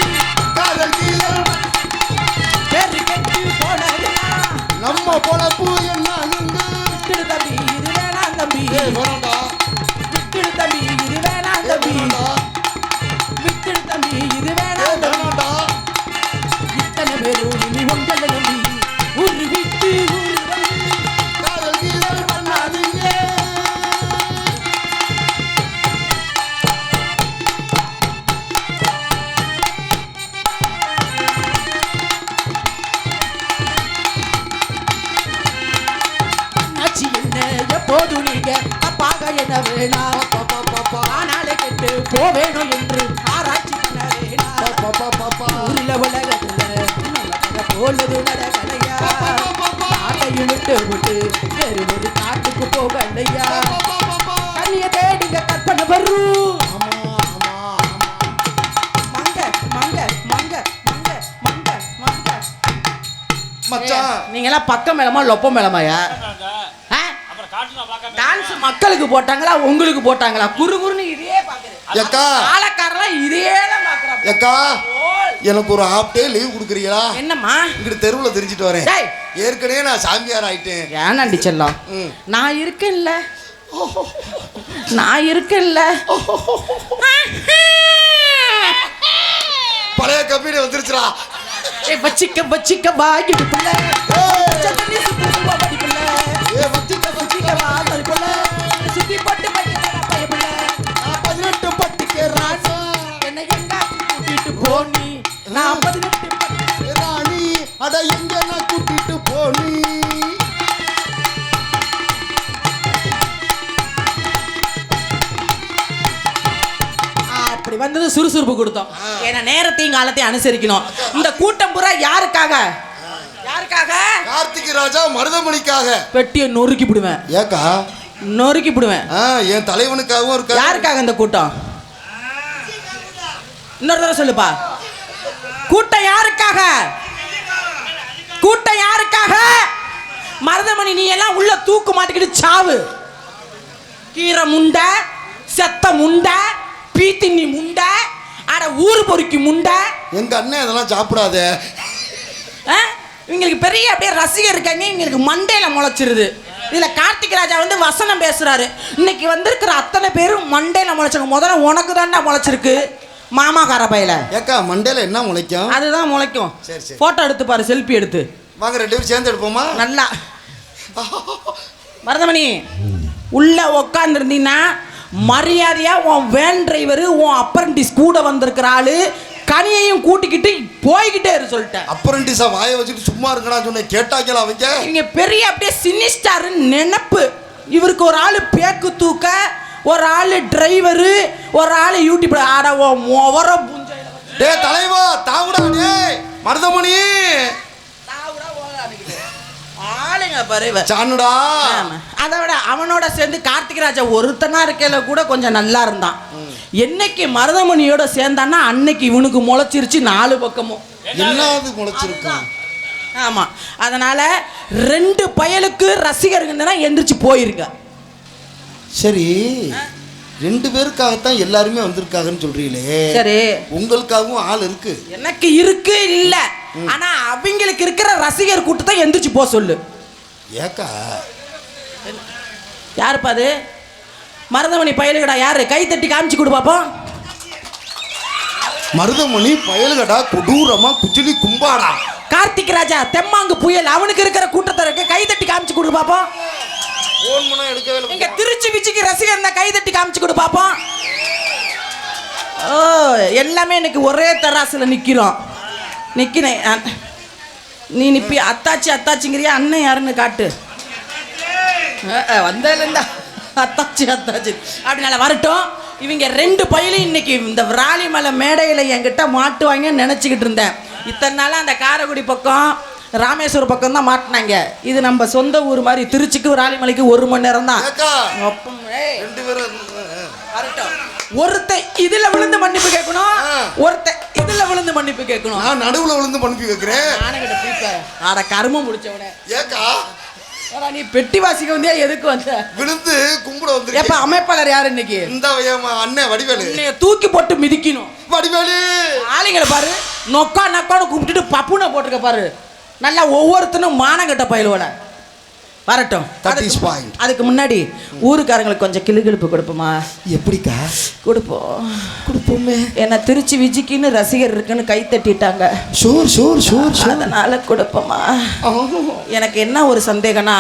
காதல் கீழ பேரு கெட்டு போனதுனா நம்ம பொழப்பு என்னன்னு விட்டுடு தம்பி இது வேணாம் தம்பி. வேணாம்டா. விட்டுடு தம்பி இது வேணாம் தம்பி. விட்டுடு தம்பி இது வேணாம் வேணாம்டா. இத்தனை பேரும் இனி உங்களை நம்பி ஒரு விட்டு ஒரு வந்து காதல் கீழ பண்ணாதீங்க. ஆச்சி என்ன எப்போது நீங்க அப்பாக என்ன வேணா ஆனாலே கெட்டு போவேணும் என்று ஆராய்ச்சி பண்ண வேணா. ஊரில் உலகத்துல போலது நடக்கலையா? நாட்டையும் விட்டு விட்டு வேறு ஒரு காட்டுக்கு போகலையா? கண்ணிய தேடிங்க கற்பனை வரும். மங்க மங்க மங்க மங்க மங்க மங்க. மச்சான் நீங்க எல்லாம் பக்கம் மேலமா லொப்ப மேலமாயா? டான்ஸ் மக்களுக்கு போட்டாங்களா உங்களுக்கு போட்டாங்களா? குறுகுறுன்னு இதே பாக்குறேன். யக்கா ஆளக்காரெல்லாம் இதே தான் பாக்குறாங்க. யக்கா எனக்கு ஒரு ஹாஃப் டே லீவ் கொடுக்குறீங்களா? என்னம்மா? இங்கிட்டு தெருவில் தெரிஞ்சிட்டு வரேன். டேய் ஏற்கனவே நான் சாமியார் ஆயிட்டேன். ஏனாண்டி செல்லம் நான் இருக்கேன்ல. நான் இருக்கேன்ல. பழைய கம்பெனி வந்துருச்சுடா. வச்சிக்க வாங்கிட்டு புள்ள. சத்தனி சுத்தி போடி புள்ள. வச்சிக்க வாங்கி புள்ள. சுத்தி போட்டு பைய புள்ள. 18 பட்டிக்கு ராசா. என்ன எங்க கூட்டிட்டு போனி? நான் 18 பட்டிக்கு ராணி. அட எங்க நான் கூட்டிட்டு போனி? அப்படி வந்தது சுறுசுறுப்பு கொடுத்தோம். ஏன்னா நேரத்தையும் காலத்தையும் அனுசரிக்கணும். இந்த கூட்டம் பூரா யாருக்காக? யாருக்காக? கார்த்திக் ராஜா மருதமணிக்காக. பெட்டியை நொறுக்கி விடுவேன். ஏக்கா? நொறுக்கி விடுவேன். என் தலைவனுக்காகவும் இருக்கா. யாருக்காக இந்த கூட்டம்? இன்னொரு தடவை சொல்லுப்பா. கூட்டம் யாருக்காக? கூட்டம் யாருக்காக? மருதமணி நீ எல்லாம் உள்ள தூக்கு மாட்டிக்கிட்டு சாவு. கீரை முண்டை, செத்த முண்டை, பீத்தினி முண்டை, அட ஊர் பொறுக்கி முண்டை. எங்க அண்ணன் இதெல்லாம் சாப்பிடாத. இவங்களுக்கு பெரிய அப்படியே ரசிகர் இருக்காங்க. இவங்களுக்கு மண்டையில முளைச்சிருது. இதுல கார்த்திக் ராஜா வந்து வசனம் பேசுறாரு. இன்னைக்கு வந்திருக்கிற அத்தனை பேரும் மண்டையில முளைச்சாங்க. முதல்ல உனக்கு தான்டா முளைச்சிருக்கு மாமாக்கார பையில. ஏக்கா மண்டையில என்ன முளைக்கும்? அதுதான் முளைக்கும். சரி சரி. போட்டோ எடுத்து பாரு, செல்ஃபி எடுத்து. வாங்க 2 பேரும் சேர்ந்து எடுப்போமா? நல்லா. மருதமணி உள்ள உக்காந்துருந்தீங்கன்னா மரியாதையா உன் வேன் டிரைவர், உன் அப்ரண்டிஸ் கூட வந்திருக்கிற ஆளு கனியையும் கூட்டிக்கிட்டு போய்கிட்டே இரு சொல்லிட்டேன். அப்ரண்டிஸா வாயை வச்சுட்டு சும்மா இருக்கடா சொன்னேன். கேட்டாங்களா அவங்க? இவங்க பெரிய அப்படியே சினிஸ்டார் நினைப்பு. இவருக்கு ஒரு ஆளு பேக்கு தூக்க, ஒரு ஆளு டிரைவரு, ஒரு ஆளு யூடியூப். ஆடவோ மொவர புஞ்சையில. டேய் தலைவா தாவுடா. டேய் மருதமணி ஆளுங்க பருவ சானுடா. அதை விட அவனோட சேர்ந்து கார்த்திக் ராஜா ஒருத்தனா இருக்கையில கூட கொஞ்சம் நல்லா இருந்தான். என்னைக்கு மருதமணியோட சேர்ந்தான்னா அன்னைக்கு இவனுக்கு முளைச்சிருச்சு 4 பக்கமும். என்னது முளைச்சிருக்கும்? ஆமா. அதனால 2 பயலுக்கு ரசிகர்கள் எந்திரிச்சு போயிருங்க. சரி 2 பேருக்காகத்தான் எல்லாருமே வந்திருக்காங்கன்னு சொல்றீங்களே. சரி உங்களுக்காகவும் ஆள் இருக்கு. எனக்கு இருக்கு இல்ல. ஆனா அவங்களுக்கு இருக்கிற ரசிகர் கூட்டத்தை எந்திரிச்சு போ சொல்லு. ஏக்கா யாருப்பா அது? மருதமணி பயலுகடா. யாரு? கை தட்டி காமிச்சு கொடு பாப்போம். மருதமணி பயலுகடா. கொடூரமா குச்சிலி கும்பாடா. கார்த்திக் ராஜா தெம்மாங்கு புயல். அவனுக்கு இருக்கிற கூட்டத்தை இருக்கு. கை தட்டி காமிச்சு கொடு பாப்போம். போன் பண்ணா எடுக்கவே இல்லை. இங்க திருச்சி விச்சிக்கு ரசிகர் இருந்தா கை தட்டி காமிச்சு கொடு பாப்போம். ஓ எல்லாமே எனக்கு ஒரே தராசுல நிக்கிறோம். நிக்கிறேன். நீ நிப்பி அத்தாச்சி அத்தாச்சிங்கிறியா? அண்ணன் யாருன்னு காட்டு. வந்தா அத்தாச்சி அத்தாச்சி அப்படினால வரட்டும். இவங்க 2 பயிலும் இன்னைக்கு இந்த விராலிமலை மேடையில் என்கிட்ட மாட்டுவாங்க நினச்சிக்கிட்டு இருந்தேன். இத்தனை நாளாக அந்த காரைக்குடி பக்கம் ராமேஸ்வரம் பக்கம் தான் மாட்டினாங்க. இது நம்ம சொந்த ஊர் மாதிரி. திருச்சிக்கு விராலிமலைக்கு 1 மணி நேரம் தான். ஒருத்தன் இதுல விழுந்து மன்னிப்பு கேட்கணும், ஒருத்தன் இதுல விழுந்து மன்னிப்பு கேட்கணும். நான் நடுவுல விழுந்து மன்னிப்பு கேட்கிறேன். நானகிட்ட போய் ஆட கருமம் முடிச்சவனே. ஏக்கா நீ பெட்டி வாசிக்க வந்தியா? எதுக்கு வந்த? விழுந்து கும்பிட வந்து. எப்ப அமைப்பாளர் யாரு இன்னைக்கு? இந்த அண்ணன் வடிவேலு. உன்னைய தூக்கி போட்டு மிதிக்கணும். வடிவேலு ஆளுங்களை பாரு, நொக்கா நக்கான்னு கூப்பிட்டுட்டு பப்புனை போட்டுக்க பாரு. நல்லா ஒவ்வொருத்தனும் மானங்கட்ட பயிலுவோட வரட்டும். அதுக்கு முன்னாடி ஊருக்காரங்களுக்கு கொஞ்சம் கிளுகிழுப்பு கொடுப்போமா? எப்படிக்கா கொடுப்போமே. ஏன்னா திருச்சி விஜிக்குன்னு ரசிகர் இருக்குன்னு கை தட்டிட்டாங்க. அதனால கொடுப்போமா? எனக்கு என்ன ஒரு சந்தேகம்னா,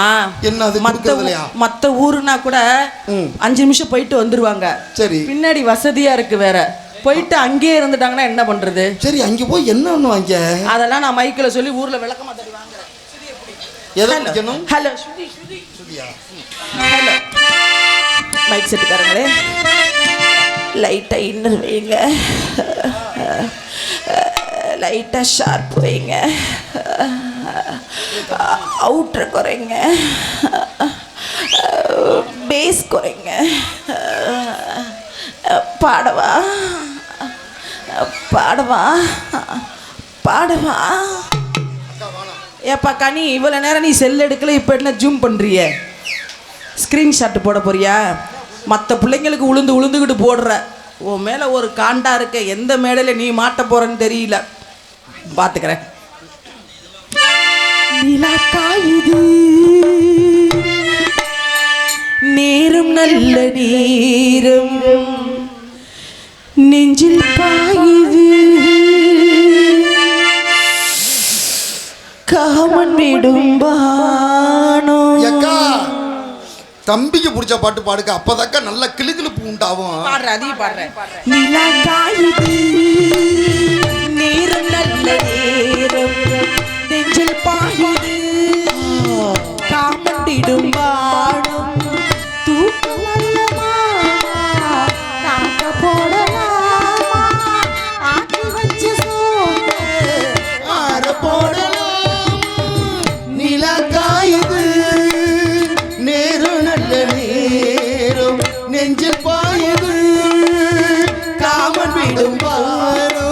மற்ற ஊருனா கூட 5 நிமிஷம் போயிட்டு வந்துருவாங்க. சரி, பின்னாடி வசதியா இருக்கு வேற. போயிட்டு அங்கேயே இருந்துட்டாங்கன்னா என்ன பண்றது? சரி, அங்கே போய் என்ன பண்ணுவாங்க? அதெல்லாம் நான் மைக்கில் சொல்லி ஊர்ல விளக்கமா தருவாங்க. ஹலோ ஹலோ மைக் செட்டுக்காரங்களே, லைட்டா இன்னர் வைங்க, லைட்டா ஷார்ப் வைங்க, அவுட்ரு குறைங்க, பேஸ் குறைங்க. பாடவா பாடவா பாடவா? ஏப்பா கனி, இவ்வளோ நேரம் நீ செல் எடுக்கல, இப்போ என்ன ஜூம் பண்ணுறிய? ஸ்க்ரீன்ஷாட் போட போறியா? மற்ற பிள்ளைங்களுக்கு உளுந்துக்கிட்டு போடுற. உன் மேலே ஒரு காண்டா இருக்க. எந்த மேடையில் நீ மாட்ட போகிறன்னு தெரியல. பார்த்துக்கிறேன். நிலா காயுது நேரும் நல்ல நேரம் நெஞ்சில் பாயுது காமன் விடும் பானோ. ஏக்கா தம்பிக்கு பிடிச்ச பாட்டு பாடுக்க அப்பதாக்கா நல்ல கிளுகிளுப்பு உண்டாகும். பாடுற அதையும் பாடுறேன். நிலா காயுது நேரம் நல்ல நேரம் நெஞ்சில் பாயுது காமன் விடும் பானோ. தூக்கம் அல்லமா நாக்க போடலாமா ஆக்கி வச்சு சோறு ஆற போடலாம். நிலா காயுது நேரம் நல்ல நேரம் நெஞ்சில் பாயுது காமன் விடும் பாரோ.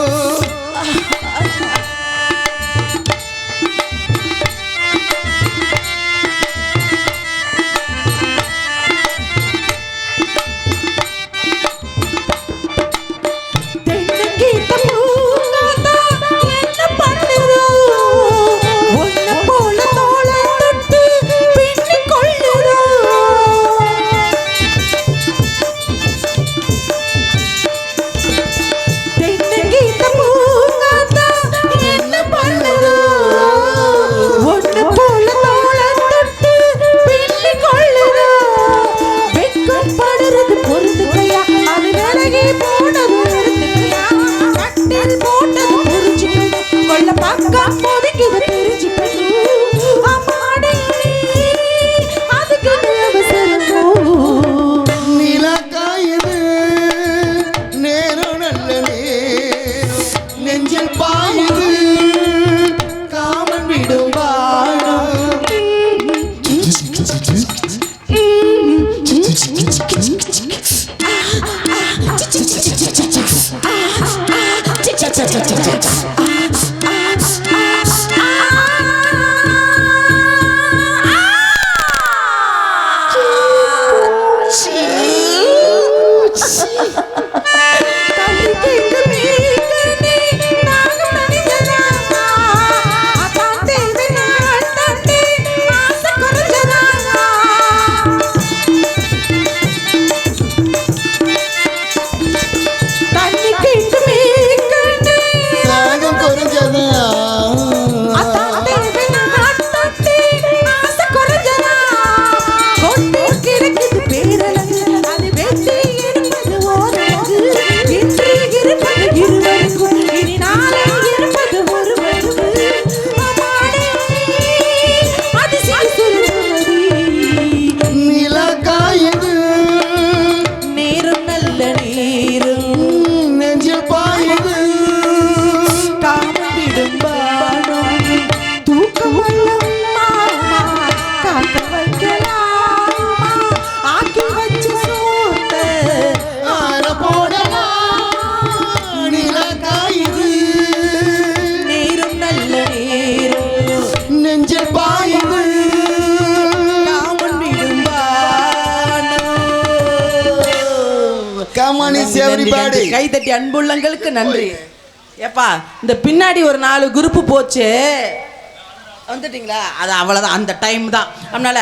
கைதட்டி அன்புள்ளங்களுக்கு நன்றி. ஏப்பா இந்த பின்னாடி ஒரு 4 குரூப் போச்சு வந்துட்டீங்களா? அது அவ்வளோதான், அந்த டைம் தான். அதனால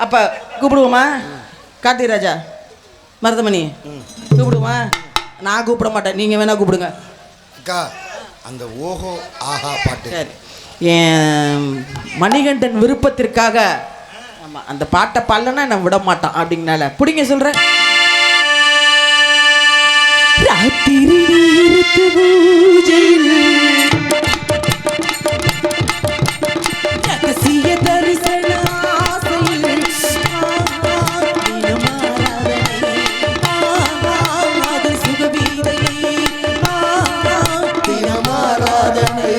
அப்போ கூப்பிடுவோமா? கார்த்திக் ராஜா, மருதமணி கூப்பிடுவோமா? நான் கூப்பிட மாட்டேன், நீங்கள் வேணா கூப்பிடுங்க. அக்கா அந்த ஓஹோ ஆஹா பாட்டு சரி, என் மணிகண்டன் விருப்பத்திற்காக ஆமாம் அந்த பாட்டை பாடலன்னா நான் விட மாட்டான் அப்படிங்கனால பிடிங்க சொல்கிறேன். ராத்திரி நேரத்து பூஜையில் ரகசிய தரிசன ஆசையில் அது சுகவீதனை தினமாராதனை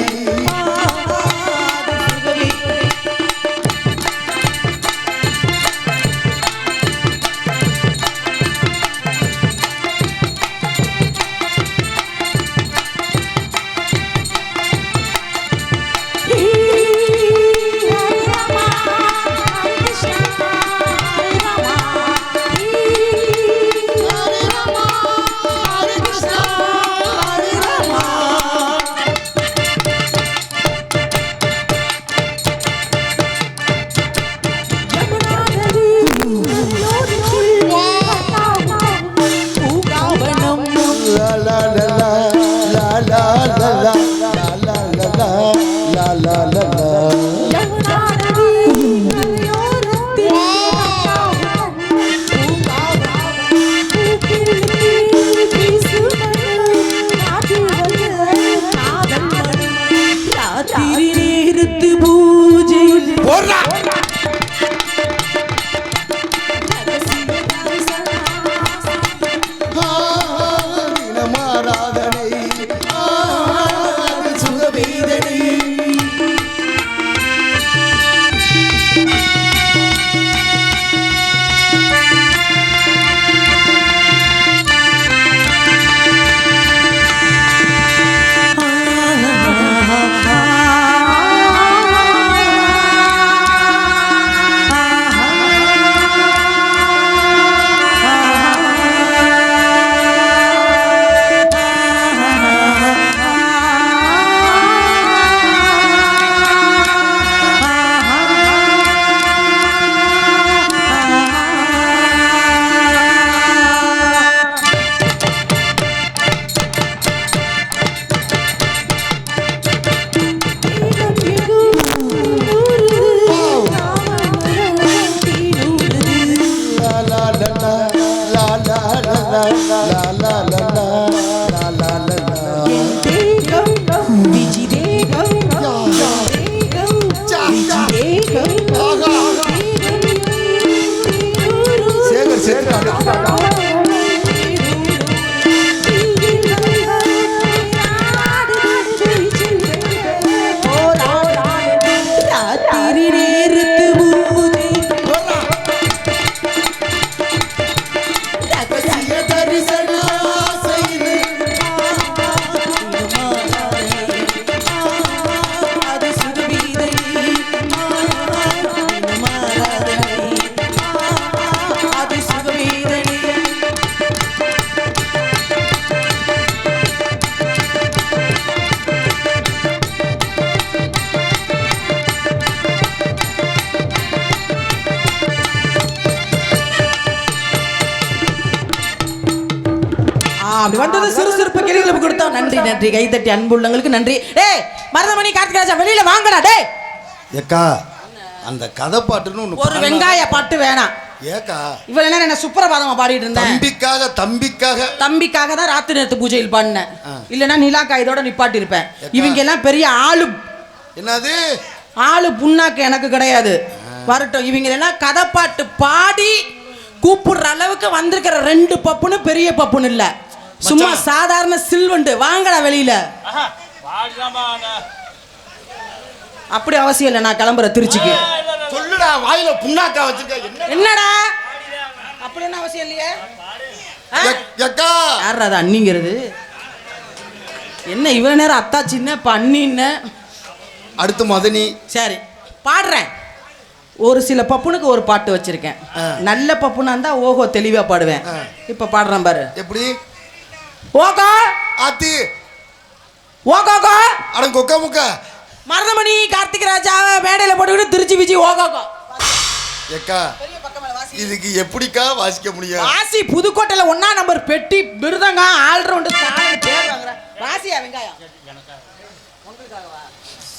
லா லா லா லா லா லா லா லா லா லா லா லா லா. போடுறா. தினமாராதனை சுகவேதனை. அப்படி வந்தது சுறுசுறுப்பு கேள்விகளை கொடுத்தோம். நன்றி நன்றி, கைத்தட்டி அன்புள்ளங்களுக்கு நன்றி. டேய் மருதமணி கார்த்திகராஜா வெளியில வாங்கடா. டேய் ஏக்கா அந்த கதை பாட்டுன்னு ஒன்று ஒரு வெங்காய பாட்டு வேணாம். ஏக்கா இவ்வளவு நேரம் என்ன சுப்பிரபாதமா பாடிட்டு இருந்தேன். தம்பிக்காக தான் ராத்திரி நேரத்து பூஜையில் பாடினேன். இல்லைன்னா நிலாக்கா இதோட நிப்பாட்டி இருப்பேன். இவங்க எல்லாம் பெரிய ஆளு. என்னது ஆளு புண்ணாக்கு எனக்கு கிடையாது. வரட்டும். இவங்க எல்லாம் கதை பாட்டு பாடி கூப்பிடுற அளவுக்கு வந்திருக்கிற ரெண்டு பப்புன்னு பெரிய பப்புன்னு இல்ல, சும்மா சாதாரண சில்வண்டு. வாங்கடா வெளியில. அப்படி அவசியம் இல்லை, நான் கிளம்புற திருச்சிக்கு. சொல்லுடா, வாயில புண்ணாக்கா வச்சிருக்க. என்னடா அப்படி என்ன அவசியம் இல்லையே. யாரா அது அண்ணிங்கிறது? என்ன இவ்வளவு நேரம் அத்தா சின்ன இப்ப அண்ணின்னு அடுத்து மதனி. சரி பாடுறேன். ஒரு சில பப்புனுக்கு ஒரு பாட்டு வச்சிருக்கேன். நல்ல பப்புனா இருந்தா ஓஹோ தெளிவா பாடுவேன். இப்ப பாடுறேன் பாரு. எப்படி? ஓகோ ஆத்தி ஓகோகோ அட கொக்க முக்க மருதமணி கார்த்திகராஜா மேடையில போட்டுக்கிட்டு திருச்சி விஜி ஓகோகோ. ஏக்கா இதுக்கு எப்படிக்கா வாசிக்க முடியும்? வாசி புதுக்கோட்டையில 1ஆம் நம்பர் பெட்டி விருதங்க ஆல்ரவுண்டு பேர் வாங்குற வாசியா வெங்காயம்.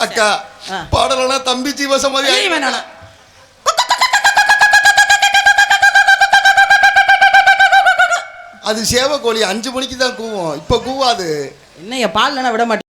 அக்கா பாடலனா தம்பி ஜீவசமாதி வேணாம். அது சேவ கோழி 5 மணிக்கு தான் கூவும், இப்ப கூவாது. என்ன பால் விட மாட்டேன்.